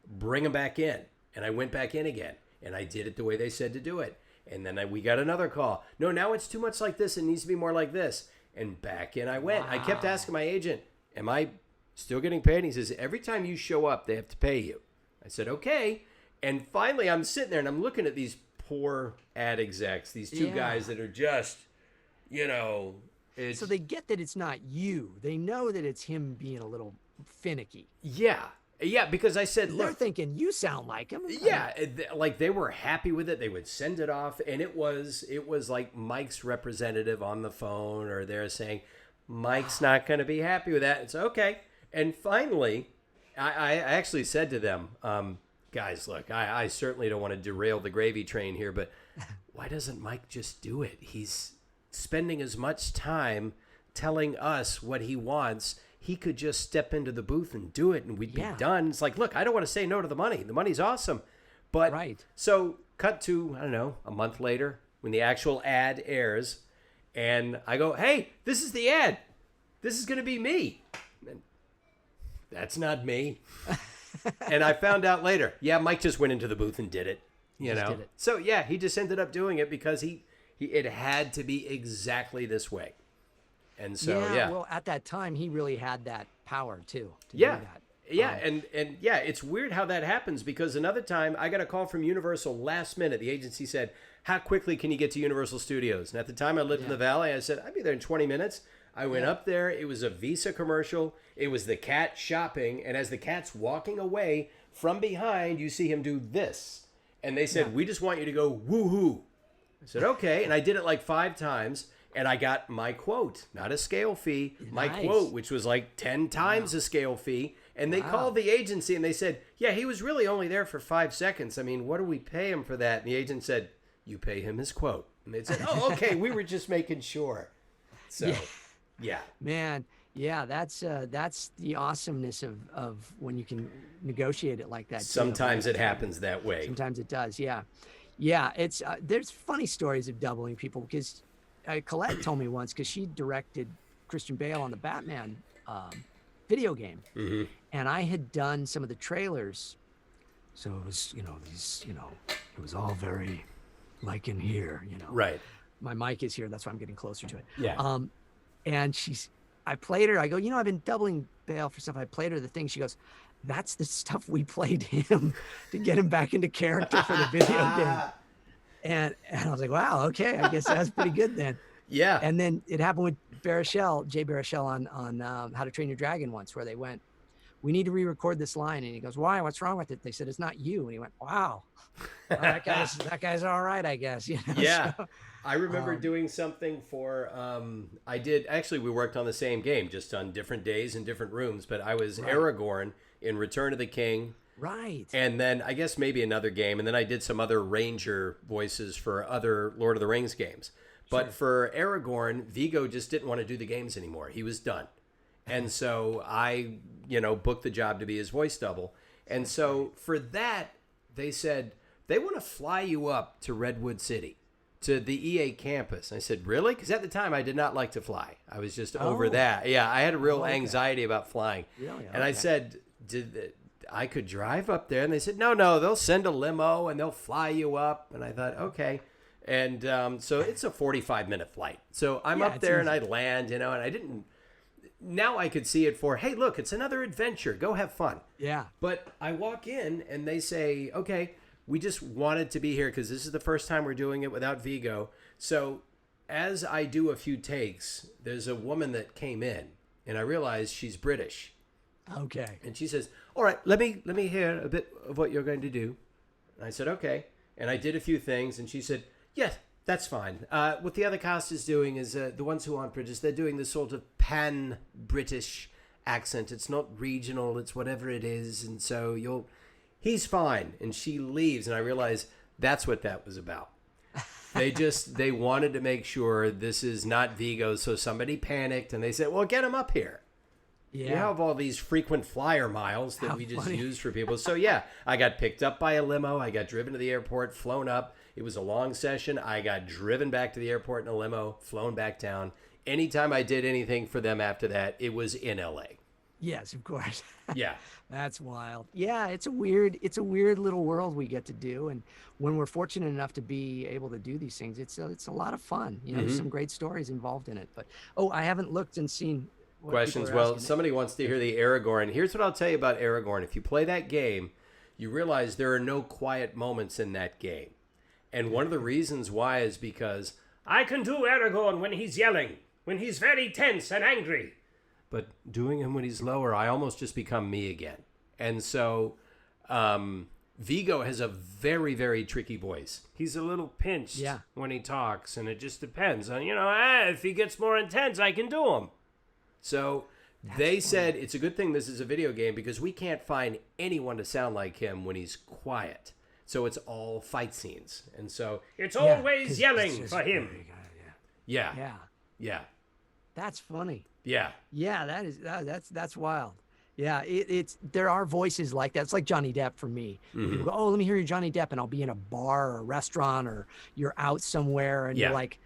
bring him back in. And I went back in again. And I did it the way they said to do it. And then we got another call. No, now it's too much like this. It needs to be more like this. And back in I went. Wow. I kept asking my agent, am I still getting paid? And he says, every time you show up, they have to pay you. I said, okay. And finally, I'm sitting there and I'm looking at these poor ad execs, these 2 guys that are just, so they get that it's not you. They know that it's him being a little finicky. Yeah. Yeah, because I said, look. They're thinking, you sound like him. Yeah, like they were happy with it. They would send it off, and it was like Mike's representative on the phone, or they're saying, Mike's not going to be happy with that. It's okay. And finally, I actually said to them, guys, look, I certainly don't want to derail the gravy train here, but why doesn't Mike just do it? He's spending as much time telling us what he wants. He could just step into the booth and do it, and we'd be done. It's like, look, I don't want to say no to the money. The money's awesome. But so cut to, I don't know, a month later when the actual ad airs, and I go, hey, this is the ad. This is going to be me. And that's not me. And I found out later, Mike just went into the booth and did it. Did it. So, he just ended up doing it because it had to be exactly this way. And so, well, at that time, he really had that power, too, to do that. Yeah, and it's weird how that happens because another time I got a call from Universal last minute. The agency said, how quickly can you get to Universal Studios? And at the time I lived in the Valley, I said, I'd be there in 20 minutes. I went up there. It was a Visa commercial. It was the cat shopping. And as the cat's walking away from behind, you see him do this. And they said, we just want you to go woohoo. I said, okay. And I did it like 5 times. And I got my quote, not a scale fee, my quote, which was like 10 times a scale fee. And they called the agency and they said, he was really only there for 5 seconds. I mean, what do we pay him for that? And the agent said, you pay him his quote. And they said, oh, okay, we were just making sure. So, Man, that's the awesomeness of when you can negotiate it like that. Sometimes it happens that way. Sometimes it does, yeah. It's there's funny stories of doubling people because Colette told me once because she directed Christian Bale on the Batman video game, and I had done some of the trailers, so it was it was all very like in here, Right. My mic is here, that's why I'm getting closer to it. Yeah. And I played her. I go, I've been doubling Bale for stuff. I played her the thing. She goes, that's the stuff we played him to get him back into character for the video game. And I was like, wow, okay, I guess that's pretty good then. Yeah. And then it happened with Jay Baruchel on How to Train Your Dragon once, where they went, we need to re-record this line. And he goes, why? What's wrong with it? They said, it's not you. And he went, wow, well, that guy's all right, I guess. Yeah. So, I remember doing something for, we worked on the same game, just on different days in different rooms, but I was Aragorn in Return of the King. Right. And then I guess maybe another game. And then I did some other Ranger voices for other Lord of the Rings games. But for Aragorn, Vigo just didn't want to do the games anymore. He was done. And so I, booked the job to be his voice double. And so for that, they said, they want to fly you up to Redwood City, to the EA campus. And I said, really? Because at the time, I did not like to fly. I was just over that. Yeah, I had a real anxiety about flying. Really? And I said, I could drive up there. And they said, no, they'll send a limo and they'll fly you up. And I thought, okay. And so it's a 45-minute flight. So I'm up there and I land, and I didn't. Now I could see it for, hey, look, it's another adventure. Go have fun. Yeah. But I walk in and they say, okay, we just wanted to be here because this is the first time we're doing it without Vigo. So as I do a few takes, there's a woman that came in and I realized she's British. Okay. And she says, all right, let me hear a bit of what you're going to do. And I said, okay. And I did a few things and she said, yes, that's fine. What the other cast is doing is the ones who aren't British, they're doing this sort of pan-British accent. It's not regional, it's whatever it is. And so he's fine. And she leaves. And I realize that's what that was about. They wanted to make sure this is not Vigo, so somebody panicked and they said, well, get him up here. Yeah. You have all these frequent flyer miles that we just funny. use for people. So yeah, I got picked up by a limo. I got driven to the airport, flown up. It was a long session. I got driven back to the airport in a limo, flown back down. Anytime I did anything for them after that, it was in LA. Yes, of course. Yeah. That's wild. Yeah, it's a weird little world we get to do, and when we're fortunate enough to be able to do these things, it's a lot of fun. You know, there's some great stories involved in it. But I haven't looked and seen what Questions. people are Well, asking. somebody wants to hear the Aragorn. Here's what I'll tell you about Aragorn. If you play that game, you realize there are no quiet moments in that game. And one of the reasons why is because I can do Aragorn when he's yelling, when he's very tense and angry. But doing him when he's lower, I almost just become me again. And so Vigo has a very, very tricky voice. He's a little pinched when he talks, and it just depends on, if he gets more intense, I can do him. So they said it's a good thing this is a video game because we can't find anyone to sound like him when he's quiet. So it's all fight scenes. And so it's always yelling for him. Yeah. Yeah. Yeah. That's funny. Yeah. Yeah, that's wild. Yeah, there are voices like that. It's like Johnny Depp for me. People go, let me hear your Johnny Depp, and I'll be in a bar or a restaurant, or you're out somewhere, and you're like,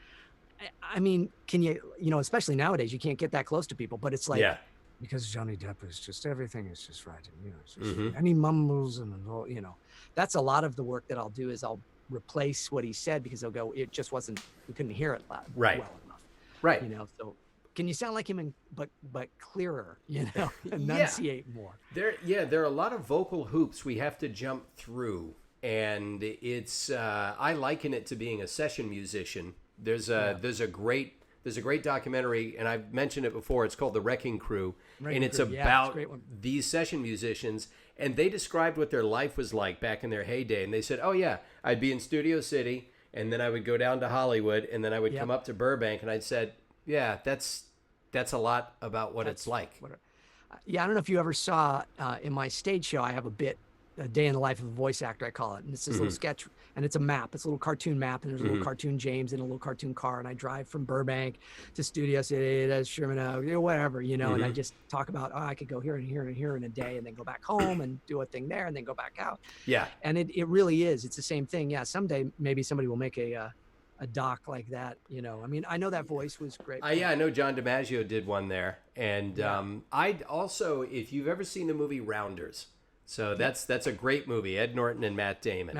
I mean, can you, especially nowadays, you can't get that close to people, but it's like, because Johnny Depp is just, everything is just right. It's just, and he mumbles and, that's a lot of the work that I'll do is I'll replace what he said because they'll go, it just wasn't, we couldn't hear it loud, well enough. Right. So can you sound like him but clearer, enunciate more. There are a lot of vocal hoops we have to jump through, and it's I liken it to being a session musician. There's a great documentary, and I've mentioned it before. It's called The Wrecking Crew, and it's about these session musicians, and they described what their life was like back in their heyday, and they said, I'd be in Studio City, and then I would go down to Hollywood, and then I would come up to Burbank, and I'd said, that's a lot about what it's like. I don't know if you ever saw in my stage show, I have a bit, a day in the life of a voice actor, I call it. And it's this little sketch, and it's a map. It's a little cartoon map, and there's a little cartoon James in a little cartoon car, and I drive from Burbank to Studio City to Sherman, whatever, and I just talk about, I could go here and here and here in a day, and then go back home and do a thing there, and then go back out. Yeah. And it really is. It's the same thing. Yeah, someday maybe somebody will make a doc like that, I mean, I know that voice was great. I know John DiMaggio did one there, and I'd also, if you've ever seen the movie Rounders, so that's a great movie, Ed Norton and Matt Damon.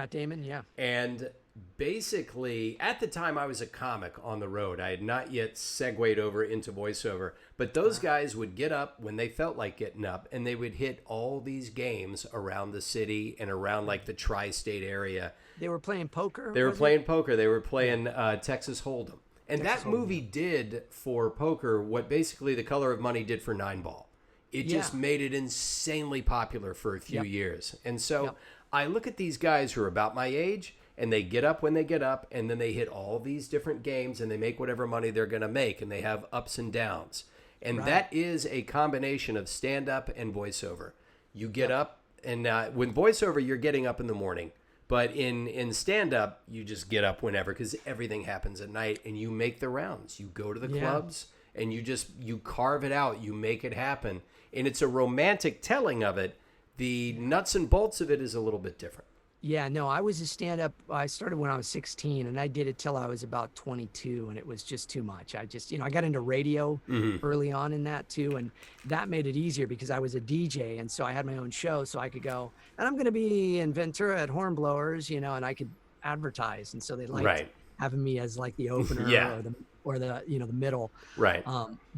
And basically, at the time, I was a comic on the road. I had not yet segued over into voiceover, but those guys would get up when they felt like getting up, and they would hit all these games around the city and around like the tri-state area. They were playing poker? They were playing poker. They were playing Texas Hold'em. And that movie did for poker what basically The Color of Money did for 9-ball. It just made it insanely popular for a few years. And so I look at these guys who are about my age, and they get up when they get up, and then they hit all these different games, and they make whatever money they're going to make, and they have ups and downs. And that is a combination of stand-up and voiceover. You get up, and with voiceover, you're getting up in the morning. But in stand-up, you just get up whenever because everything happens at night, and you make the rounds. You go to the clubs, and you carve it out. You make it happen. And it's a romantic telling of it. The nuts and bolts of it is a little bit different. Yeah, no, I was a stand-up. I started when I was 16, and I did it till I was about 22, and it was just too much. I just, I got into radio early on in that too, and that made it easier because I was a DJ, and so I had my own show, so I could go, and I'm going to be in Ventura at Hornblowers, and I could advertise, and so they liked having me as like the opener or the the middle. Right.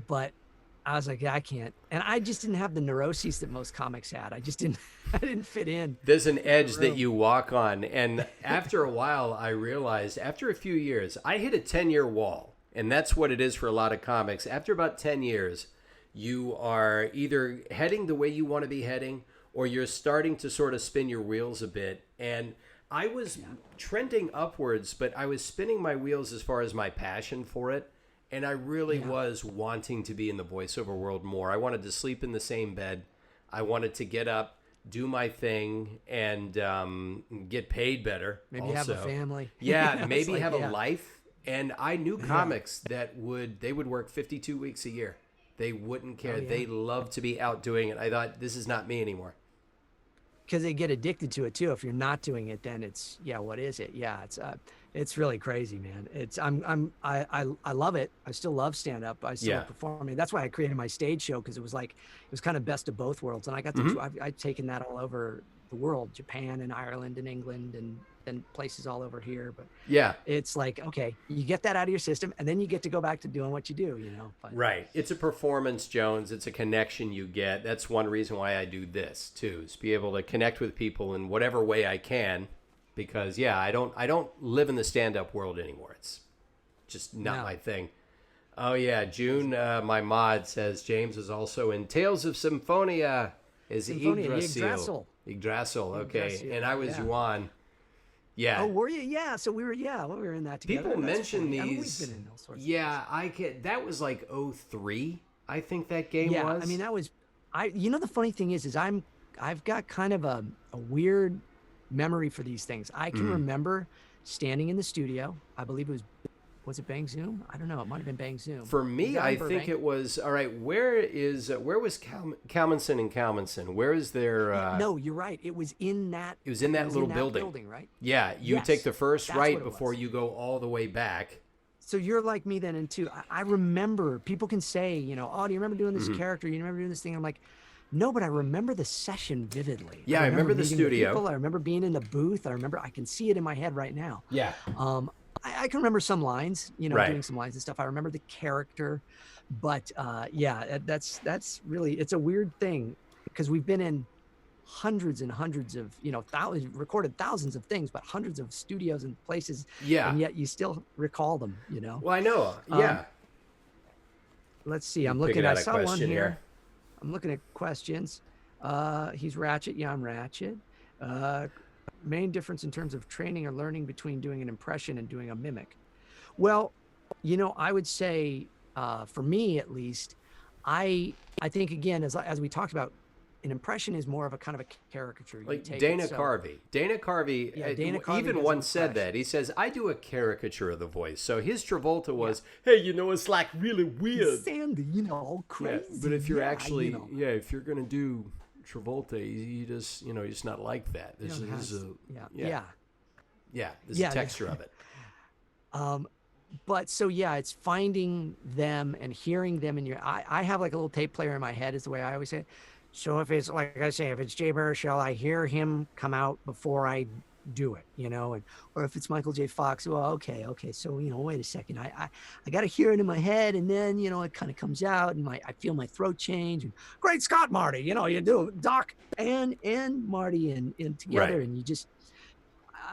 But I was like, I can't. And I just didn't have the neuroses that most comics had. I didn't fit in. There's an edge that you walk on. And after a while, I realized, after a few years, I hit a 10-year wall. And that's what it is for a lot of comics. After about 10 years, you are either heading the way you want to be heading, or you're starting to sort of spin your wheels a bit. And I was trending upwards, but I was spinning my wheels as far as my passion for it. And I really was wanting to be in the voiceover world more. I wanted to sleep in the same bed. I wanted to get up, do my thing, and get paid better. Maybe also. have a family. Yeah, maybe like, have a life. And I knew comics that would work 52 weeks a year. They wouldn't care. They love to be out doing it. I thought, this is not me anymore. Because they get addicted to it too. If you're not doing it, then it's what is it? Yeah, it's really crazy, man. I love it. I still love stand up. I still love performing. That's why I created my stage show, because it was kind of best of both worlds, and I got to I've taken that all over the world, Japan and Ireland and England and places all over here. But it's like, okay, you get that out of your system, and then you get to go back to doing what you do, But, right. It's a performance, Jones. It's a connection you get. That's one reason why I do this too, is be able to connect with people in whatever way I can, because I don't live in the stand-up world anymore. It's just not my thing. Oh yeah, June, my mod says James is also in Tales of Symphonia as Yggdrasil. Yggdrasil, okay. And I was Yuan. Yeah. Oh, were you? Yeah. So we were in that together. People mention these. I mean, we've been in all sorts I can. That was like 03, I think that game was. Yeah, I mean, that was. The funny thing is I've got kind of a weird memory for these things. I can remember standing in the studio. I believe it was it Bang Zoom? I don't know. It might have been Bang Zoom. For me, I think it was. All right, where was Kalmanson and Kalmanson? Where is their? No, you're right. It was in that. It was in that little building, right? Yeah, you take the first right before you go all the way back. So you're like me then, and too. I remember people can say, oh, do you remember doing this character? You remember doing this thing? I'm like, no, but I remember the session vividly. Yeah, I remember the studio. I remember being in the booth. I can see it in my head right now. Yeah. I can remember some lines, doing some lines and stuff. I remember the character, but that's really, it's a weird thing, because we've been in hundreds and hundreds of, recorded thousands of things, but hundreds of studios and places. Yeah. And yet you still recall them, Well, I know. Yeah. Let's see. I'm looking. I saw one here. I'm looking at questions. He's Ratchet. Yeah, I'm Ratchet. Main difference in terms of training or learning between doing an impression and doing a mimic? Well, I would say, for me at least, I think, again, as we talked about, an impression is more of a kind of a caricature. Like Dana Carvey. Dana Carvey even once said that. He says, I do a caricature of the voice. So his Travolta was, hey, it's like really weird. Sandy, crazy. Yeah, but if you're actually, if you're going to do Travolta, you just, you're just not like that. There's a texture of it. But so it's finding them and hearing them in your. I have like a little tape player in my head, is the way I always say it. So if it's like I say, if it's Jay Baruchel, I hear him come out before I do it, or if it's Michael J. Fox, well, okay. So, wait a second, I got to hear it in my head, and then, it kind of comes out, and I feel my throat change, and great Scott, Marty, you do Doc and Marty and together, and you just,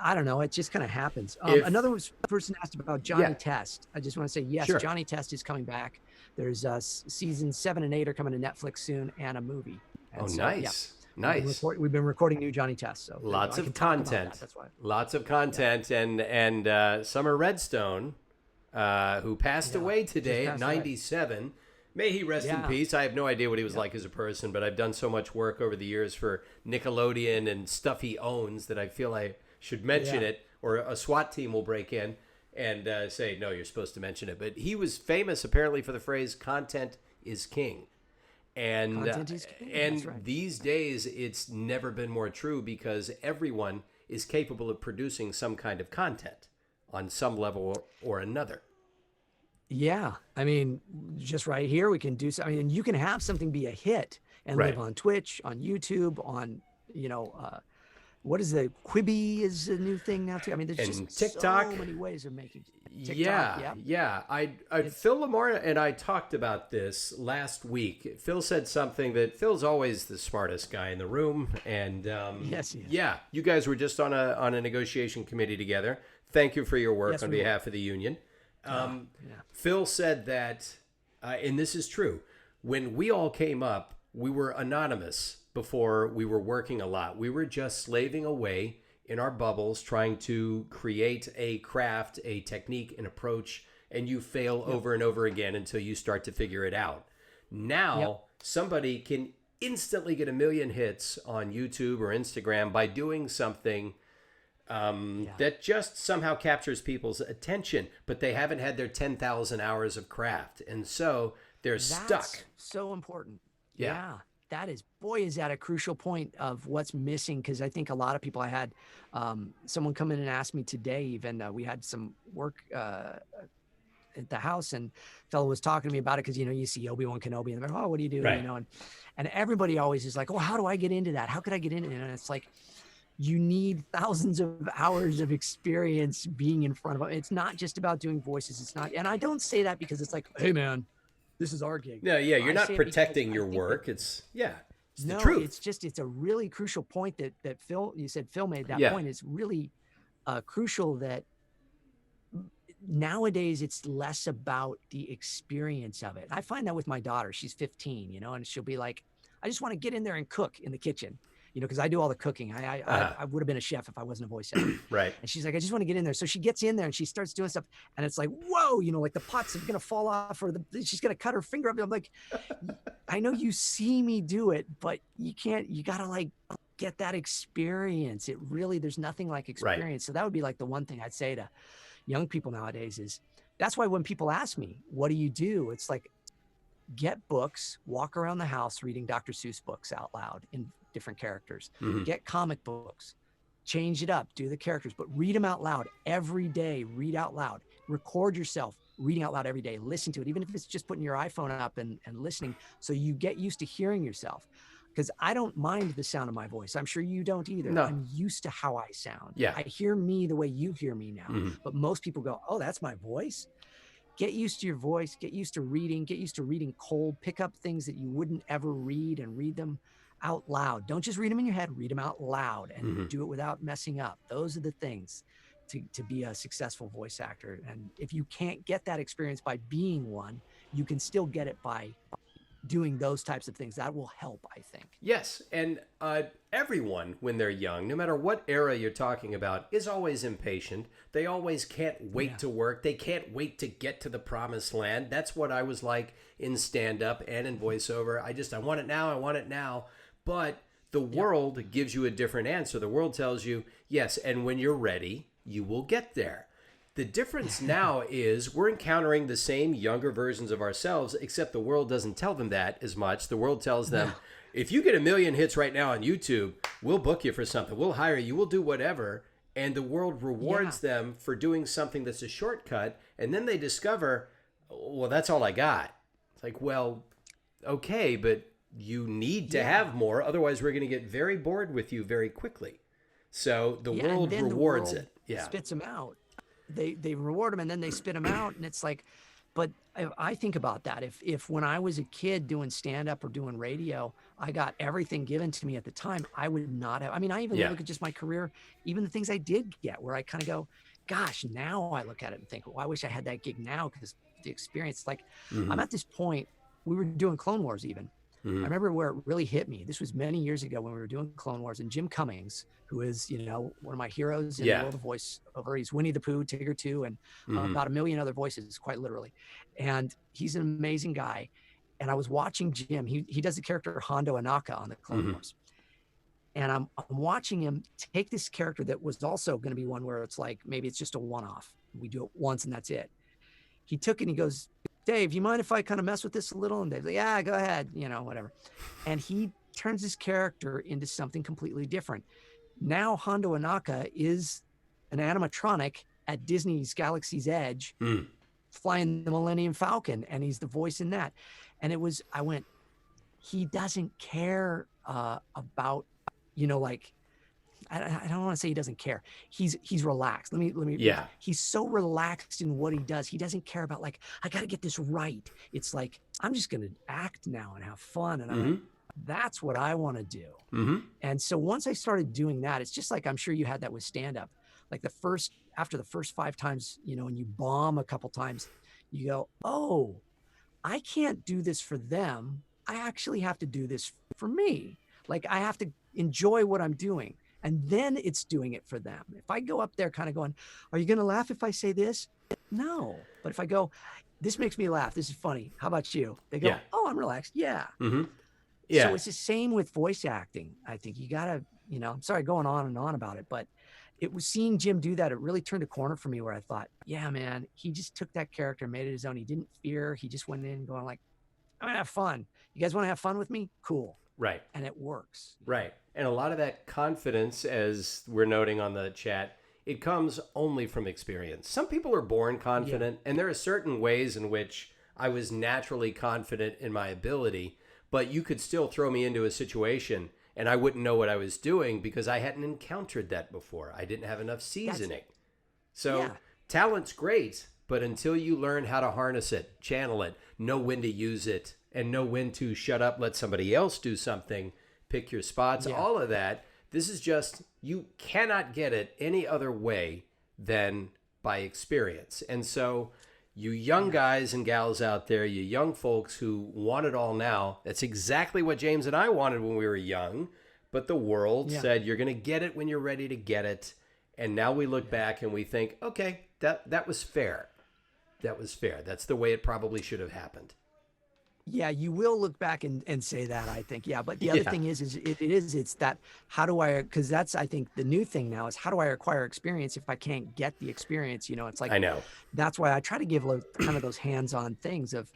I don't know, it just kind of happens. Another person asked about Johnny Test. I just want to say, yes, sure. Johnny Test is coming back. There's seasons 7 and 8 are coming to Netflix soon, and a movie. And nice. Nice. We've been recording new Johnny Test, so lots of content. That's why. Lots of content, and Summer Redstone, who passed away today at 97. Right. May he rest in peace. I have no idea what he was like as a person, but I've done so much work over the years for Nickelodeon and stuff he owns that I feel I should mention it, or a SWAT team will break in and say, no, you're supposed to mention it. But he was famous apparently for the phrase "content is king." And right. These days, it's never been more true, because everyone is capable of producing some kind of content on some level or another. Yeah. I mean, just right here, we can do something. I mean, you can have something be a hit and live on Twitch, on YouTube, on, what is the Quibi is a new thing now too. I mean, there's just TikTok. So many ways of making TikTok. Phil Lamar and I talked about this last week. Phil said something that Phil's always the smartest guy in the room, and yes, you guys were just on a negotiation committee together. Thank you for your work on behalf of the union. Phil said that, and this is true, when we all came up, we were anonymous. Before we were working a lot, we were just slaving away in our bubbles, trying to create a craft, a technique, an approach, and you fail over and over again until you start to figure it out. Now, somebody can instantly get a million hits on YouTube or Instagram by doing something that just somehow captures people's attention, but they haven't had their 10,000 hours of craft. And so they're stuck. So important. Yeah. Yeah. That is, boy, is that a crucial point of what's missing. Because I think a lot of people, I had someone come in and ask me today, even we had some work at the house, and fellow was talking to me about it, because you see Obi-Wan Kenobi and they're like, oh, what do you do? Right. And everybody always is like, oh, how do I get into that? How could I get into it? And it's like, you need thousands of hours of experience being in front of it. It's not just about doing voices. It's not, and I don't say that because it's like, hey man, this is our gig. No, yeah, you're not protecting your work. It's the truth. It's a really crucial point that Phil, you said Phil made that point. It's really crucial that nowadays it's less about the experience of it. I find that with my daughter. She's 15, and she'll be like, I just want to get in there and cook in the kitchen, because I do all the cooking. I would have been a chef if I wasn't a voice actor. Right. And she's like, I just want to get in there. So she gets in there and she starts doing stuff, and it's like, whoa, like the pots are going to fall off, or she's going to cut her finger up. I'm like, I know you see me do it, but you got to like get that experience. There's nothing like experience. Right. So that would be like the one thing I'd say to young people nowadays is, that's why when people ask me, what do you do? It's like, get books, walk around the house reading Dr. Seuss books out loud in different characters. Mm-hmm. Get comic books, change it up, do the characters, but read them out loud every day. Read out loud, record yourself reading out loud every day, listen to it, even if it's just putting your iPhone up and listening, so you get used to hearing yourself. Because I don't mind the sound of my voice. I'm sure you don't either. No. I'm used to how I sound. Yeah. I hear me the way you hear me now. Mm-hmm. But most people go, oh, that's my voice. Get used to your voice, get used to reading cold, pick up things that you wouldn't ever read and read them out loud. Don't just read them in your head, read them out loud, and mm-hmm. do it without messing up. Those are the things to be a successful voice actor. And if you can't get that experience by being one, you can still get it by doing those types of things. That will help, I think. Yes, and everyone, when they're young, no matter what era you're talking about, is always impatient. They always can't wait to work. They can't wait to get to the promised land. That's what I was like in stand-up and in voiceover. I want it now, I want it now. But the world gives you a different answer. The world tells you, yes, and when you're ready, you will get there. The difference now is we're encountering the same younger versions of ourselves, except the world doesn't tell them that as much. The world tells them, if you get 1 million hits right now on YouTube, we'll book you for something. We'll hire you. We'll do whatever. And the world rewards them for doing something that's a shortcut. And then they discover, well, that's all I got. It's like, well, okay, but you need to have more. Otherwise, we're going to get very bored with you very quickly. So the world rewards it. Yeah. Spits them out. They reward them and then they spit them out. And it's like, but I think about that. If when I was a kid doing stand-up or doing radio, I got everything given to me at the time, I would not have. I mean, I even look at just my career, even the things I did get, where I kind of go, gosh, now I look at it and think, well, I wish I had that gig now, because the experience, like I'm at this point, we were doing Clone Wars even. I remember where it really hit me. This was many years ago when we were doing Clone Wars, and Jim Cummings, who is, one of my heroes in the world of voiceover. He's Winnie the Pooh, Tigger 2, and about 1 million other voices, quite literally. And he's an amazing guy. And I was watching Jim. He does the character Hondo Anaka on the Clone Wars. And I'm watching him take this character that was also going to be one where it's like, maybe it's just a one-off. We do it once and that's it. He took it and he goes, Dave, you mind if I kind of mess with this a little? And Dave's like, yeah, go ahead, whatever. And he turns his character into something completely different. Now Hondo Anaka is an animatronic at Disney's Galaxy's Edge, flying the Millennium Falcon, and he's the voice in that. And I went, he doesn't care about, I don't want to say he doesn't care. He's relaxed. Let me. He's so relaxed in what he does. He doesn't care about like, I got to get this right. It's like, I'm just going to act now and have fun. And I'm like, that's what I want to do. And so once I started doing that, it's just like, I'm sure you had that with stand-up. Like after the first 5 times, and you bomb a couple times, you go, oh, I can't do this for them. I actually have to do this for me. Like I have to enjoy what I'm doing. And then it's doing it for them. If I go up there kind of going, are you going to laugh if I say this? No. But if I go, this makes me laugh. This is funny. How about you? They go, oh, I'm relaxed. Yeah. Yeah. So it's the same with voice acting. I think you gotta, I'm sorry, going on and on about it, but it was seeing Jim do that. It really turned a corner for me where I thought, yeah, man, he just took that character, made it his own. He didn't fear. He just went in going like, I'm gonna have fun. You guys want to have fun with me? Cool. Right. And it works. Right. And a lot of that confidence, as we're noting on the chat, it comes only from experience. Some people are born confident, and there are certain ways in which I was naturally confident in my ability, but you could still throw me into a situation and I wouldn't know what I was doing because I hadn't encountered that before. I didn't have enough seasoning. So talent's great, but until you learn how to harness it, channel it, know when to use it, and know when to shut up, let somebody else do something, pick your spots, all of that, this is just, you cannot get it any other way than by experience. And so you young guys and gals out there, you young folks who want it all now, that's exactly what James and I wanted when we were young. But the world said, you're going to get it when you're ready to get it. And now we look back and we think, okay, that was fair. That was fair. That's the way it probably should have happened. Yeah, you will look back and say that, I think. Yeah, but the other thing is it's that, how do I, because that's, I think the new thing now is, how do I acquire experience if I can't get the experience? It's like, I know. That's why I try to give kind of those hands-on things of,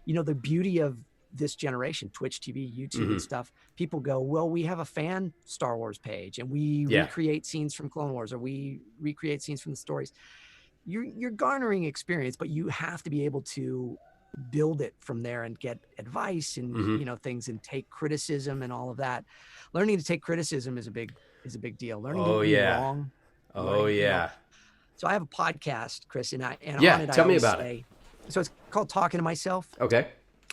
the beauty of this generation, Twitch TV, YouTube and stuff. People go, well, we have a fan Star Wars page and we recreate scenes from Clone Wars, or we recreate scenes from the stories. You're garnering experience, but you have to be able to build it from there and get advice and things, and take criticism and all of that. Learning to take criticism is a big deal. Learning to be wrong. So I have a podcast, Chris, and on it tell me about it. So it's called Talking to Myself. Okay.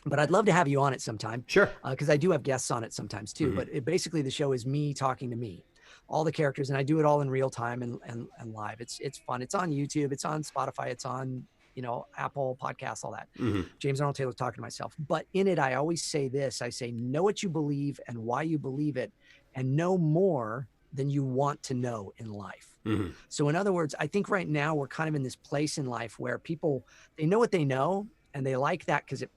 But I'd love to have you on it sometime. Sure. Because I do have guests on it sometimes too. But basically the show is me talking to me, all the characters, and I do it all in real time and live. It's fun. It's on YouTube. It's on Spotify. It's on Apple Podcasts, all that. James Arnold Taylor, Talking to Myself. But in it, I always say this. I say, know what you believe and why you believe it, and know more than you want to know in life. So in other words, I think right now we're kind of in this place in life where people, they know what they know and they like that because it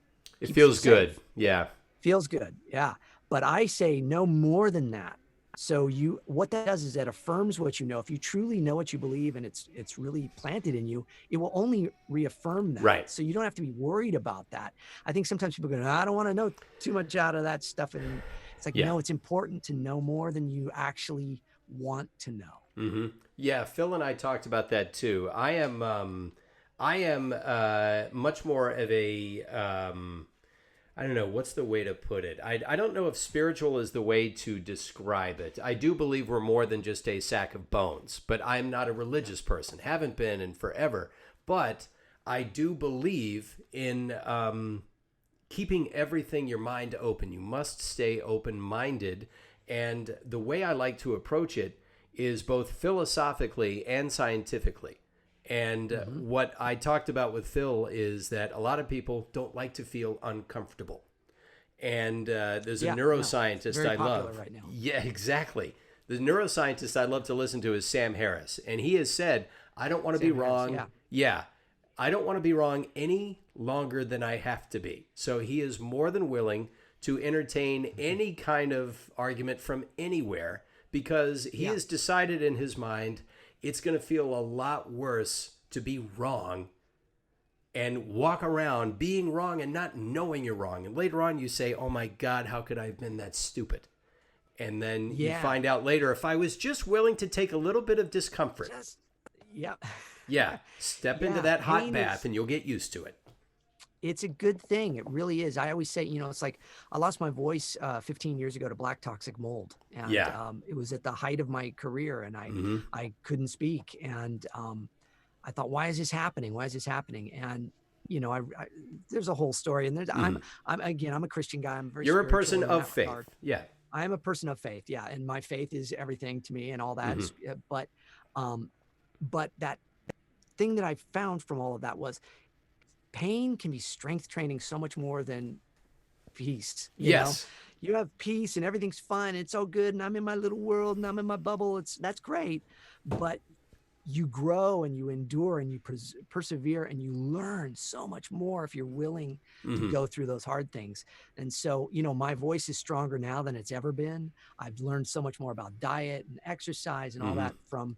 feels good. Yeah. Feels good. Yeah. But I say no more than that. So what that does is that affirms what you know. If you truly know what you believe and it's really planted in you, it will only reaffirm that. Right. So you don't have to be worried about that. I think sometimes people go, I don't want to know too much out of that stuff. And it's like, no, it's important to know more than you actually want to know. Yeah. Phil and I talked about that too. I am much more of a, I don't know, what's the way to put it? I don't know if spiritual is the way to describe it. I do believe we're more than just a sack of bones, but I'm not a religious person, haven't been in forever. But I do believe in keeping everything, your mind open. You must stay open-minded. And the way I like to approach it is both philosophically and scientifically. And what I talked about with Phil is that a lot of people don't like to feel uncomfortable. And there's a neuroscientist I love. Right now. Yeah, exactly. The neuroscientist I love to listen to is Sam Harris. And he has said, I don't want to be wrong. Yeah. I don't want to be wrong any longer than I have to be. So he is more than willing to entertain any kind of argument from anywhere, because he has decided in his mind it's going to feel a lot worse to be wrong and walk around being wrong and not knowing you're wrong. And later on you say, oh my God, how could I have been that stupid? And then you find out later, if I was just willing to take a little bit of discomfort. Step into that hot bath and you'll get used to it. It's a good thing. It really is. I always say, it's like I lost my voice 15 years ago to black toxic mold. And it was at the height of my career, and I couldn't speak. And I thought, why is this happening? Why is this happening? And, there's a whole story. And I'm a Christian guy. I'm very You're a person of faith. Regard. Yeah. I am a person of faith. Yeah. And my faith is everything to me and all that. But that thing that I found from all of that was, pain can be strength training so much more than peace. You know? You have peace and everything's fine. It's all good. And I'm in my little world and I'm in my bubble. That's great. But you grow and you endure and you persevere and you learn so much more if you're willing to go through those hard things. And so, my voice is stronger now than it's ever been. I've learned so much more about diet and exercise and all that from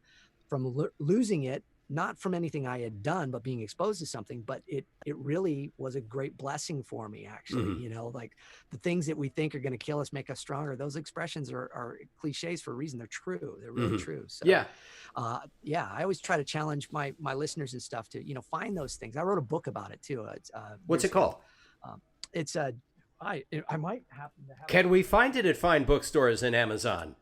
losing it, not from anything I had done, but being exposed to something. But it really was a great blessing for me, actually. Like the things that we think are going to kill us make us stronger. Those expressions are cliches for a reason. They're true. They're really true. So Yeah. I always try to challenge my listeners and stuff to find those things. I wrote a book about it too. It's What's it called? It's I might happen to have. Can we find it at fine bookstores and Amazon?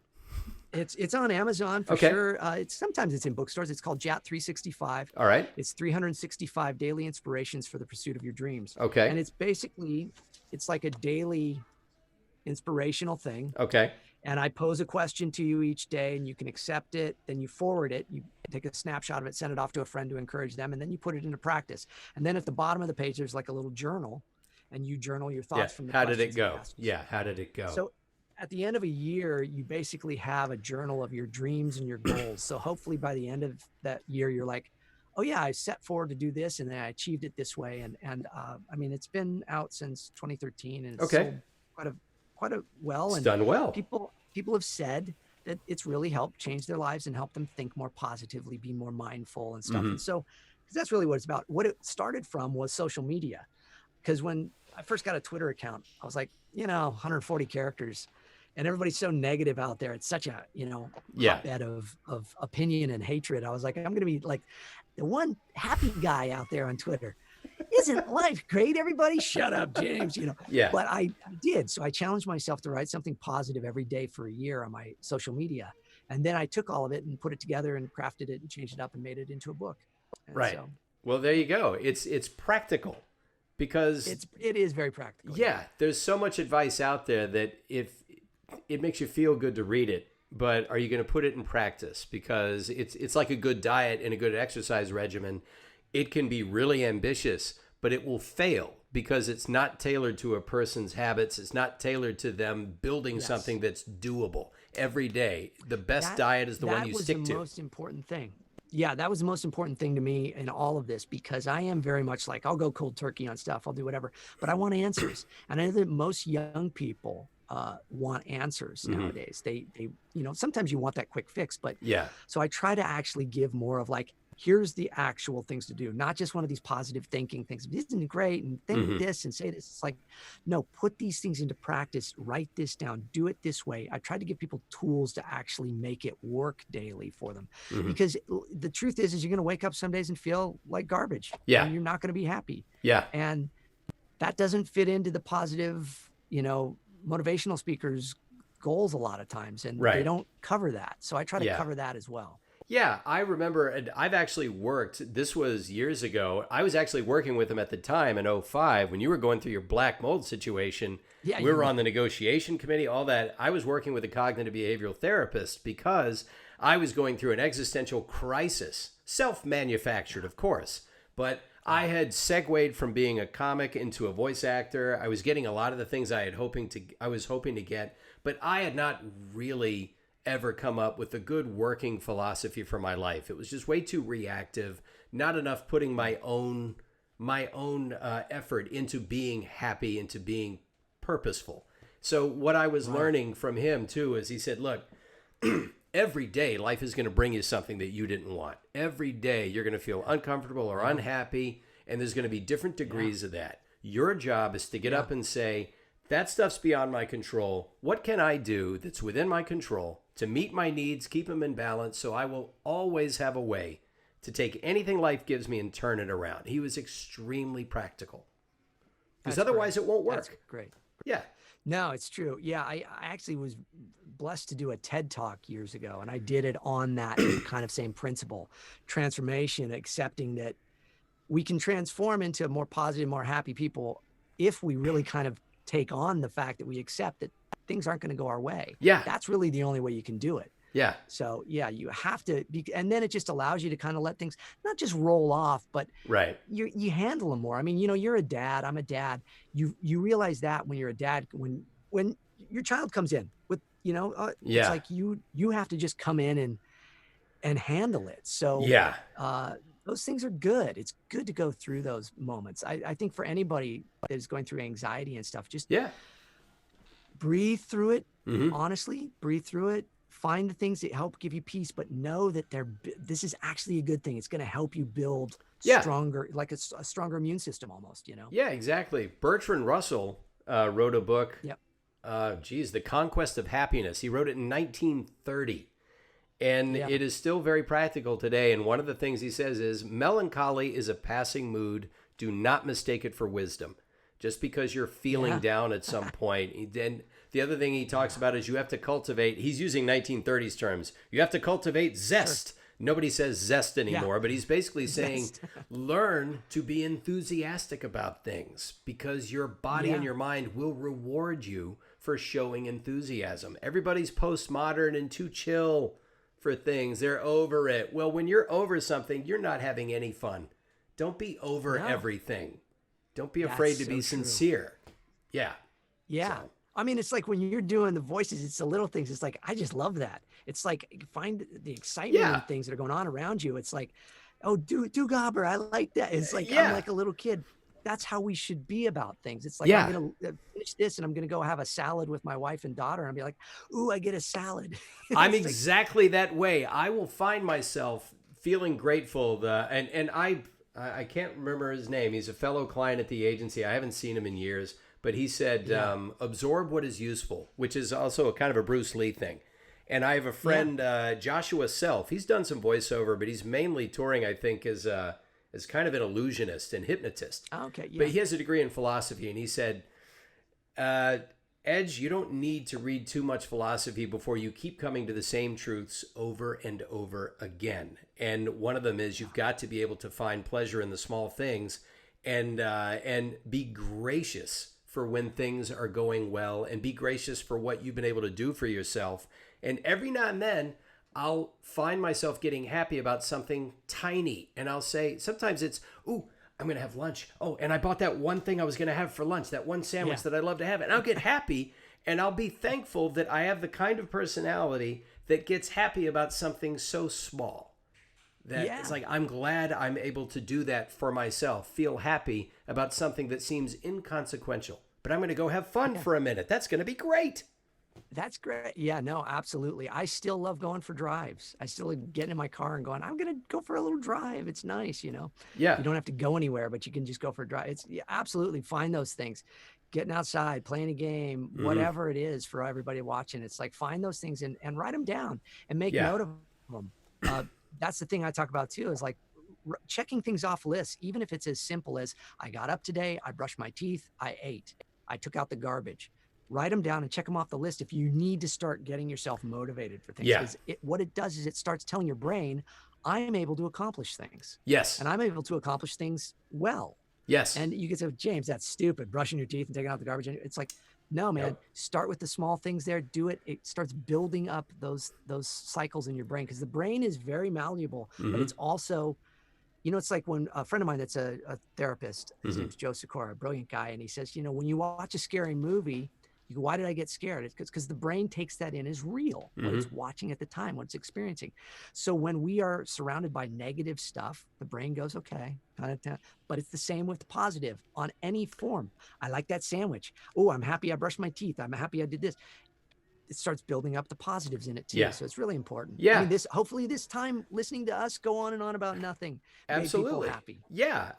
It's on Amazon for sure. Sometimes it's in bookstores. It's called JAT 365. All right. It's 365 daily inspirations for the pursuit of your dreams. Okay. And it's like a daily inspirational thing. Okay. And I pose a question to you each day, and you can accept it. Then you forward it. You take a snapshot of it, send it off to a friend to encourage them, and then you put it into practice. And then at the bottom of the page, there's like a little journal, and you journal your thoughts from the How did it go? asked. Yeah. How did it go? So at the end of a year, you basically have a journal of your dreams and your goals. So hopefully by the end of that year, you're like, oh yeah, I set forward to do this, and then I achieved it this way. And I mean, it's been out since 2013, and it's sold quite a well. It's and done well. People have said that it's really helped change their lives and help them think more positively, be more mindful and stuff. And so, because that's really what it's about. What it started from was social media. Because when I first got a Twitter account, I was like, 140 characters, and everybody's so negative out there. It's such a, hotbed of opinion and hatred. I was like, I'm going to be like the one happy guy out there on Twitter. Isn't life great, everybody? Shut up, James. But I did. So I challenged myself to write something positive every day for a year on my social media. And then I took all of it and put it together and crafted it and changed it up and made it into a book. And right. So, well, there you go. It's practical because it is very practical. Yeah. There's so much advice out there that if it makes you feel good to read it, but are you going to put it in practice? Because it's like a good diet and a good exercise regimen. It can be really ambitious, but it will fail because it's not tailored to a person's habits. It's not tailored to them building something that's doable every day. The best diet is the one you stick to. That was the most important thing. Yeah, that was the most important thing to me in all of this, because I am very much like, I'll go cold turkey on stuff. I'll do whatever, but I want answers. And I know that most young people want answers nowadays. They sometimes you want that quick fix, but so I try to actually give more of like, here's the actual things to do, not just one of these positive thinking things. Isn't it great? And think this and say this. It's like, no, put these things into practice, write this down, do it this way. I try to give people tools to actually make it work daily for them, because the truth is you're going to wake up some days and feel like garbage. Yeah. And you're not going to be happy. Yeah. And that doesn't fit into the positive, motivational speakers' goals a lot of times. And they don't cover that. So I try to cover that as well. Yeah, I remember, and I've actually worked, this was years ago, I was actually working with him at the time in 2005 when you were going through your black mold situation. Yeah, we were on the negotiation committee, all that. I was working with a cognitive behavioral therapist because I was going through an existential crisis, self-manufactured, of course, but I had segued from being a comic into a voice actor. I was getting a lot of the things I was hoping to get, but I had not really ever come up with a good working philosophy for my life. It was just way too reactive, not enough putting my own effort into being happy, into being purposeful. So what I was learning from him too is he said, look, every day life is going to bring you something that you didn't want. Every day you're going to feel uncomfortable or unhappy, and there's going to be different degrees of that. Your job is to get up and say, that stuff's beyond my control. What can I do that's within my control to meet my needs, keep them in balance, so I will always have a way to take anything life gives me and turn it around? He was extremely practical. Because otherwise it won't work. That's great. Yeah. No, it's true. Yeah, I actually was blessed to do a TED Talk years ago, and I did it on that kind of same principle. Transformation, accepting that we can transform into more positive, more happy people if we really kind of take on the fact that we accept that things aren't going to go our way. Yeah. That's really the only way you can do it. Yeah. So yeah, you have to be, and then it just allows you to kind of let things not just roll off, but you handle them more. I mean, you're a dad, I'm a dad. You realize that when you're a dad, when your child comes in with, it's like you have to just come in and handle it. So Yeah. those things are good. It's good to go through those moments. I think for anybody that is going through anxiety and stuff, just Yeah. breathe through it. Mm-hmm. Honestly, breathe through it. Find the things that help give you peace, but know that this is actually a good thing. It's going to help you build Yeah. stronger, like a stronger immune system almost, you know? Yeah, exactly. Bertrand Russell wrote a book. Yep. The Conquest of Happiness. He wrote it in 1930. And Yeah. it is still very practical today. And one of the things he says is, melancholy is a passing mood. Do not mistake it for wisdom. Just because you're feeling down at some point. Then the other thing he talks about is you have to cultivate, he's using 1930s terms, you have to cultivate zest. Sure. Nobody says zest anymore, but he's basically saying, learn to be enthusiastic about things, because your body and your mind will reward you for showing enthusiasm. Everybody's postmodern and too chill for things. They're over it. Well, when you're over something, you're not having any fun. Don't be over everything. Don't be afraid to be sincere. Yeah. Yeah. So. I mean, it's like when you're doing the voices, it's the little things. It's like, I just love that. It's like, find the excitement in things that are going on around you. It's like, oh, do gobber. I like that. It's like, I'm like a little kid. That's how we should be about things. It's like, I'm going to finish this and I'm going to go have a salad with my wife and daughter and be like, ooh, I get a salad. I'm exactly that way. I will find myself feeling grateful. And I can't remember his name. He's a fellow client at the agency. I haven't seen him in years, but he said, absorb what is useful, which is also a kind of a Bruce Lee thing. And I have a friend, Joshua Self. He's done some voiceover, but he's mainly touring, I think, as kind of an illusionist and hypnotist. Okay. Yeah. But he has a degree in philosophy, and he said, Edge, you don't need to read too much philosophy before you keep coming to the same truths over and over again. And one of them is you've got to be able to find pleasure in the small things and be gracious for when things are going well, and be gracious for what you've been able to do for yourself. And every now and then, I'll find myself getting happy about something tiny. And I'll say, sometimes it's, ooh, I'm going to have lunch. Oh, and I bought that one thing I was going to have for lunch, that one sandwich that I love to have. And I'll get happy, and I'll be thankful that I have the kind of personality that gets happy about something so small. That it's like, I'm glad I'm able to do that for myself, feel happy about something that seems inconsequential. But I'm going to go have fun for a minute. That's going to be great. That's great. Yeah, no, absolutely. I still love going for drives. I still get in my car and going, I'm going to go for a little drive. It's nice, you know? Yeah. You don't have to go anywhere, but you can just go for a drive. It's absolutely find those things. Getting outside, playing a game, whatever it is for everybody watching. It's like, find those things and write them down and make note of them. That's the thing I talk about too, is like checking things off lists, even if it's as simple as I got up today, I brushed my teeth, I ate, I took out the garbage. Write them down and check them off the list if you need to start getting yourself motivated for things. Yeah. What it does is it starts telling your brain, I am able to accomplish things. Yes. And I'm able to accomplish things well. Yes. And you can say, James, that's stupid, brushing your teeth and taking out the garbage. It's like, no, man, start with the small things there. Do it. It starts building up those cycles in your brain, because the brain is very malleable, but it's also, you know, it's like when a friend of mine that's a therapist, his name's Joe Sikora, a brilliant guy. And he says, you know, when you watch a scary movie, you go, why did I get scared? It's because the brain takes that in as real, what it's watching at the time, what it's experiencing. So when we are surrounded by negative stuff, the brain goes, okay, but it's the same with the positive on any form. I like that sandwich. Oh, I'm happy I brushed my teeth. I'm happy I did this. It starts building up the positives in it too. So it's really important. Yeah. I mean, hopefully this time listening to us go on and on about nothing. Absolutely. Made people happy. Yeah.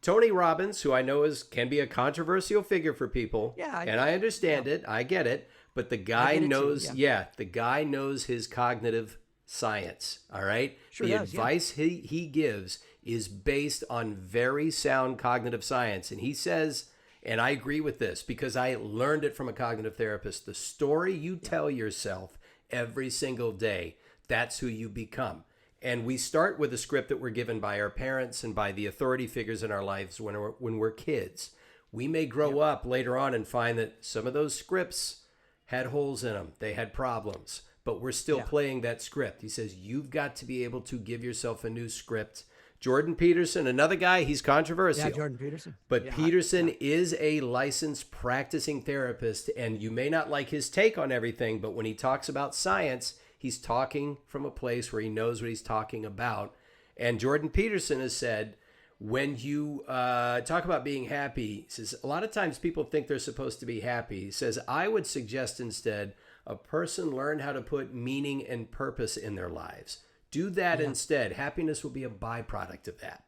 Tony Robbins, who I know can be a controversial figure for people. Yeah. And I understand it. I get it. But the guy knows, the guy knows his cognitive science. All right. Sure the does, advice he gives is based on very sound cognitive science. And he says, and I agree with this because I learned it from a cognitive therapist, the story you tell yourself every single day, that's who you become. And we start with a script that we're given by our parents and by the authority figures in our lives when we're kids. We may grow up later on and find that some of those scripts had holes in them. They had problems, but we're still playing that script. He says, you've got to be able to give yourself a new script. Jordan Peterson, another guy, he's controversial. Yeah, Jordan Peterson. But Peterson is a licensed practicing therapist, and you may not like his take on everything, but when he talks about science, He's talking from a place where he knows what he's talking about. And Jordan Peterson has said, when you talk about being happy, he says, a lot of times people think they're supposed to be happy. He says, I would suggest instead a person learn how to put meaning and purpose in their lives. Do that instead. Happiness will be a byproduct of that.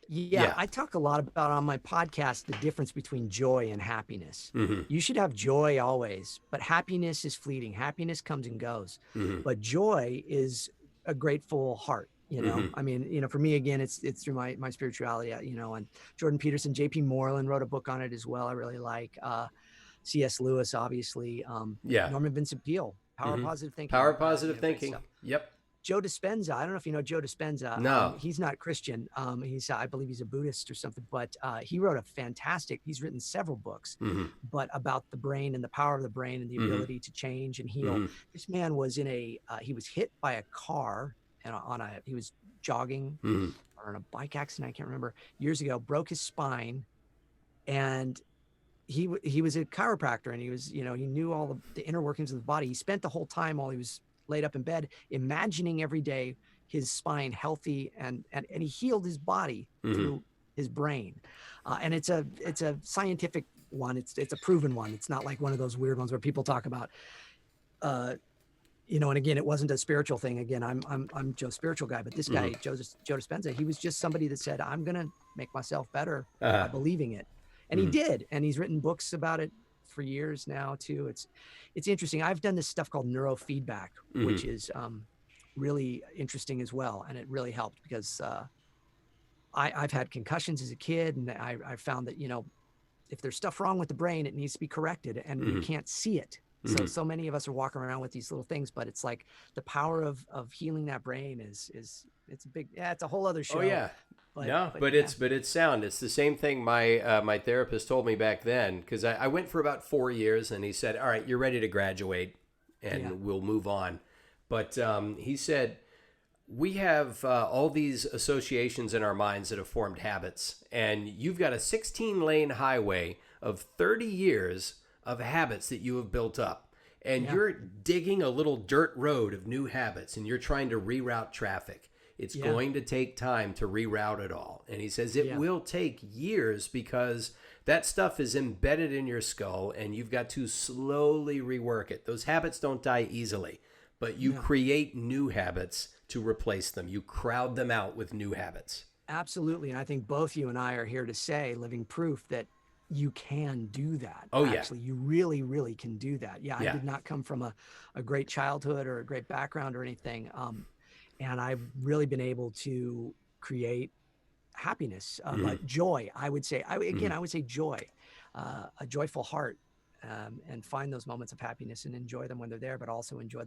Yeah, I talk a lot about on my podcast the difference between joy and happiness. You should have joy always, but happiness is fleeting. Happiness comes and goes. But joy is a grateful heart. You know, I mean, you know, for me, again, it's through my spirituality, you know, and Jordan Peterson, J.P. Moreland wrote a book on it as well. I really like C.S. Lewis, obviously. Norman Vincent Peale, Power of Positive Thinking. Power of Positive Thinking. Yep. Joe Dispenza. I don't know if you know Joe Dispenza. No. He's not Christian. I believe he's a Buddhist or something, but he wrote he's written several books, but about the brain and the power of the brain and the ability to change and heal. This man was he was hit by a car and he was jogging or on a bike accident. I can't remember, years ago, broke his spine, and he was a chiropractor, and he was, you know, he knew all the inner workings of the body. He spent the whole time while he was laid up in bed, imagining every day his spine healthy, and he healed his body through his brain. And it's a scientific one. It's a proven one. It's not like one of those weird ones where people talk about, you know, and again, it wasn't a spiritual thing. Again, I'm Joe's spiritual guy, but this guy, Joe Dispenza, he was just somebody that said, I'm going to make myself better by believing it. And he did. And he's written books about it for years now too. It's interesting. I've done this stuff called neurofeedback, which is really interesting as well. And it really helped because I've had concussions as a kid, and I found that, you know, if there's stuff wrong with the brain, it needs to be corrected, and you can't see it. So many of us are walking around with these little things, but it's like the power of healing that brain is it's a big, it's a whole other show. Oh yeah. But it's sound. It's the same thing my therapist told me back then, because I went for about 4 years, and he said, all right, you're ready to graduate and we'll move on. But he said, we have all these associations in our minds that have formed habits, and you've got a 16-lane highway of 30 years of habits that you have built up, and you're digging a little dirt road of new habits, and you're trying to reroute traffic. It's going to take time to reroute it all. And he says it will take years, because that stuff is embedded in your skull, and you've got to slowly rework it. Those habits don't die easily, but you create new habits to replace them. You crowd them out with new habits. Absolutely. And I think both you and I are here to say, living proof that you can do that. Oh, actually, you really, really can do that. I did not come from a great childhood or a great background or anything. And I've really been able to create happiness, but joy. I would say, I would say joy, a joyful heart, and find those moments of happiness and enjoy them when they're there, but also enjoy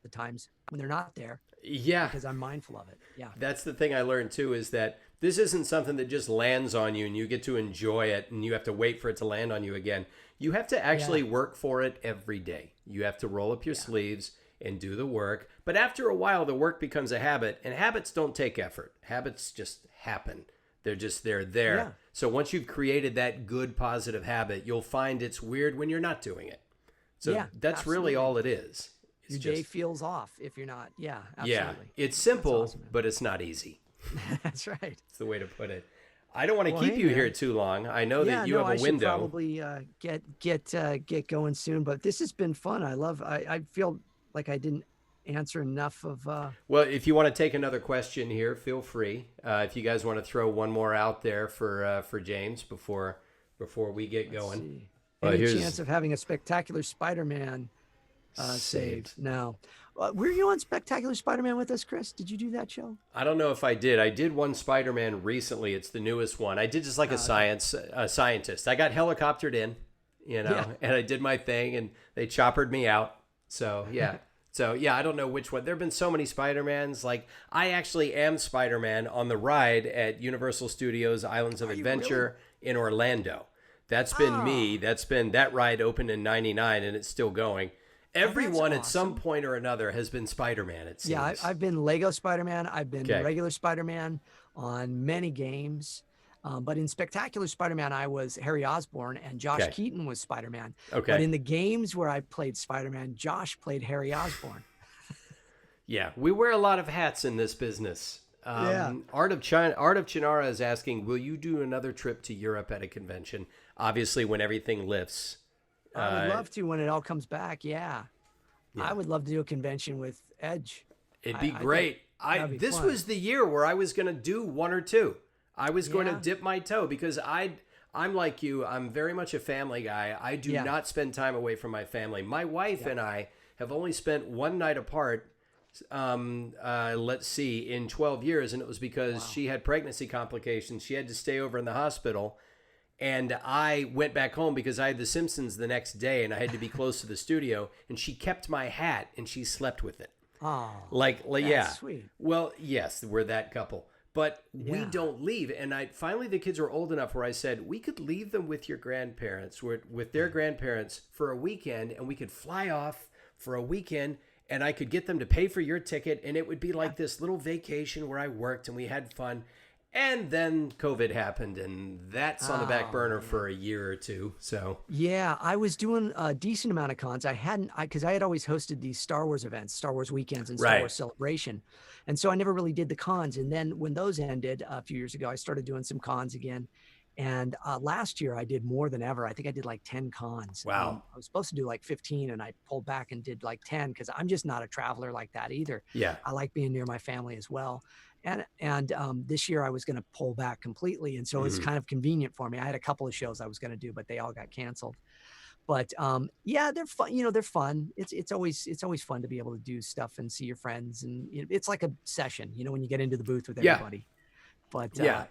the times when they're not there. Yeah. Because I'm mindful of it. Yeah. That's the thing I learned too, is that this isn't something that just lands on you and you get to enjoy it and you have to wait for it to land on you again. You have to actually work for it every day. You have to roll up your sleeves and do the work. But after a while, the work becomes a habit, and habits don't take effort. Habits just happen. They're there. Yeah. So once you've created that good, positive habit, you'll find it's weird when you're not doing it. So that's really all it is. Your day feels off if you're not. Yeah, absolutely. Yeah, it's simple, but it's not easing. That's right. That's the way to put it. I don't want to keep you here too long. I know that you have a window. I should probably get going soon, but this has been fun. I feel like I didn't answer enough of. Well, if you want to take another question here, feel free. If you guys want to throw one more out there for James before we get going. Any chance of having a spectacular Spider-Man saved? No. Were you on Spectacular Spider-Man with us, Chris? Did you do that show? I don't know if I did. I did one Spider-Man recently. It's the newest one. I did just like a scientist. I got helicoptered in, and I did my thing, and they choppered me out. So, yeah. I don't know which one. There have been so many Spider-Mans. Like, I actually am Spider-Man on the ride at Universal Studios Islands of Adventure in Orlando. That's been me. That ride opened in '99, and it's still going. Everyone at some point or another has been Spider-Man, it seems. Yeah, I've been Lego Spider-Man. I've been regular Spider-Man on many games. But in Spectacular Spider-Man, I was Harry Osborn, and Josh Keaton was Spider-Man. Okay. But in the games where I played Spider-Man, Josh played Harry Osborn. Yeah, we wear a lot of hats in this business. Yeah. Art of Chinara is asking, will you do another trip to Europe at a convention? Obviously, when everything lifts. I would love to when it all comes back. Yeah. Yeah. I would love to do a convention with Edge. It'd be I great. think that'd be This fun. was the year where I was going to do one or two. I was going to Yeah. dip my toe because I'm like you. I'm very much a family guy. I do Yeah. not spend time away from my family. My wife and I have only spent one night apart. Let's see, in 12 years, and it was because she had pregnancy complications. She had to stay over in the hospital, and I went back home because I had The Simpsons the next day, and I had to be close to the studio. And she kept my hat, and she slept with it. Oh, Like that's yeah. sweet. Well, yes, we're that couple. But we Yeah. don't leave. And finally the kids were old enough where I said, we could leave them with your grandparents, with their grandparents for a weekend, and we could fly off for a weekend, and I could get them to pay for your ticket, and it would be like this little vacation where I worked and we had fun. And then COVID happened, and that's on the back burner for a year or two. So Yeah, I was doing a decent amount of cons. Because I had always hosted these Star Wars events, Star Wars weekends and Star Right. Wars Celebration. And so I never really did the cons. And then when those ended a few years ago, I started doing some cons again. And last year I did more than ever. I think I did like 10 cons. Wow. I was supposed to do like 15 and I pulled back and did like 10 because I'm just not a traveler like that either. yeah. I like being near my family as well. And this year I was going to pull back completely. And so it's Mhm. kind of convenient for me. I had a couple of shows I was going to do, but they all got canceled. But yeah, they're fun. They're fun. It's always fun to be able to do stuff and see your friends. And it's like a session, when you get into the booth with Yeah. everybody. But Yeah.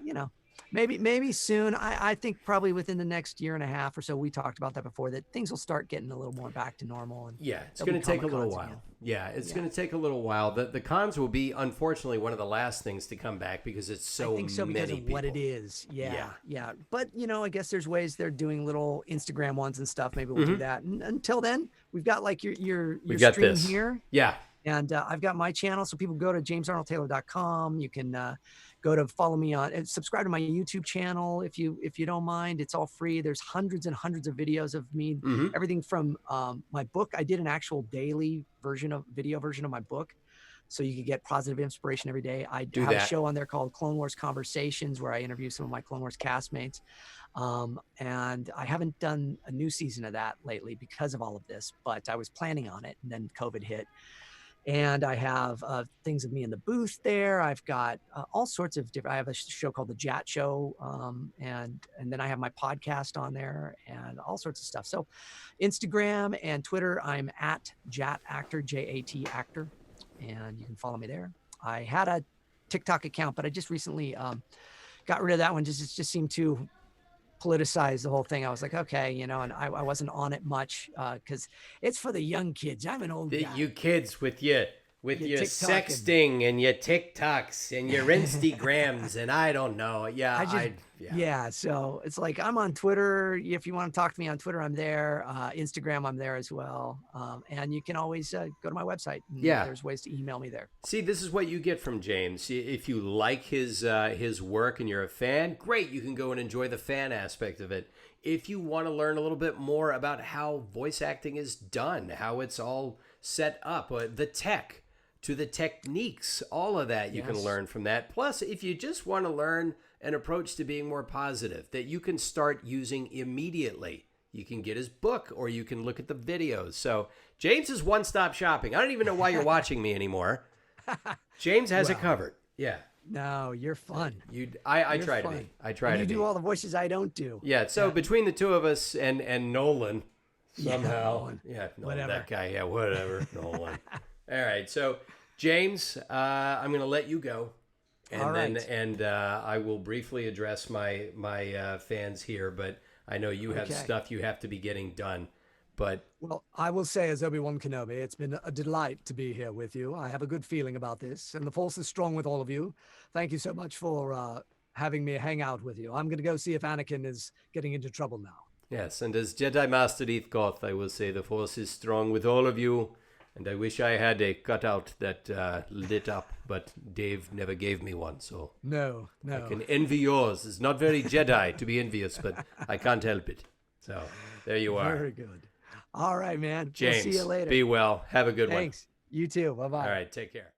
maybe soon. I think probably within the next year and a half or so, we talked about that before, that things will start getting a little more back to normal. And Yeah, it's there'll going be to take a little Comic-Cons while. again. Yeah, it's Yeah. going to take a little while. The cons will be, unfortunately, one of the last things to come back because it's so I think so because many of what it people. is. Yeah. Yeah. But I guess there's ways they're doing little Instagram ones and stuff. Maybe we'll do that. And until then, we've got like your We've got stream this. here. Yeah, And I've got my channel, so people go to jamesarnoldtaylor.com. You can go to follow me on and subscribe to my YouTube channel if you don't mind. It's all free. There's hundreds and hundreds of videos of me. Mhm. Everything from my book. I did an actual daily video version of my book, so you could get positive inspiration every day. I Do have that. a show on there called Clone Wars Conversations where I interview some of my Clone Wars castmates. And I haven't done a new season of that lately because of all of this, but I was planning on it, and then COVID hit. And I have things of me in the booth there. I've got all sorts of different. I have a show called The Jat Show, and then I have my podcast on there and all sorts of stuff. So, Instagram and Twitter, I'm at Jat Actor, JAT Actor, and you can follow me there. I had a TikTok account, but I just recently got rid of that one. It just seemed too politicized, the whole thing. I was like, okay, and I wasn't on it much because it's for the young kids. I'm an old guy. You kids with your Your TikTok sexting and your TikToks and your Instagrams and I don't know. Yeah, Yeah, so it's like I'm on Twitter. If you want to talk to me on Twitter, I'm there. Instagram, I'm there as well. And you can always go to my website. Yeah. There's ways to email me there. See, this is what you get from James. If you like his work and you're a fan, great. You can go and enjoy the fan aspect of it. If you want to learn a little bit more about how voice acting is done, how it's all set up, the tech to the techniques, all of that you can Yes. learn from that. Plus, if you just want to learn an approach to being more positive that you can start using immediately, you can get his book or you can look at the videos. So James is one-stop shopping. I don't even know why you're watching me anymore. James has it covered. Yeah. No, you're fun. I You're try to fun. be. I try And to you be. do all the voices I don't do. Yeah, so between the two of us and Nolan, Yeah, somehow. Nolan. Yeah, Nolan, Whatever. that guy. Yeah, whatever. Nolan. All right, so James, I'm going to let you go. And All then right. I will briefly address my fans here, but I know you have Okay. stuff you have to be getting done. But Well, I will say, as Obi-Wan Kenobi, it's been a delight to be here with you. I have a good feeling about this, and the Force is strong with all of you. Thank you so much for having me hang out with you. I'm going to go see if Anakin is getting into trouble now. yes, and as Jedi Master Goth, I will say the Force is strong with all of you. And I wish I had a cutout that lit up, but Dave never gave me one, so No. I can envy yours. It's not very Jedi to be envious, but I can't help it. So there you are. Very good. All right, man. James, We'll see you later. be well. Have a good one. Thanks. You too. Bye-bye. All right, take care.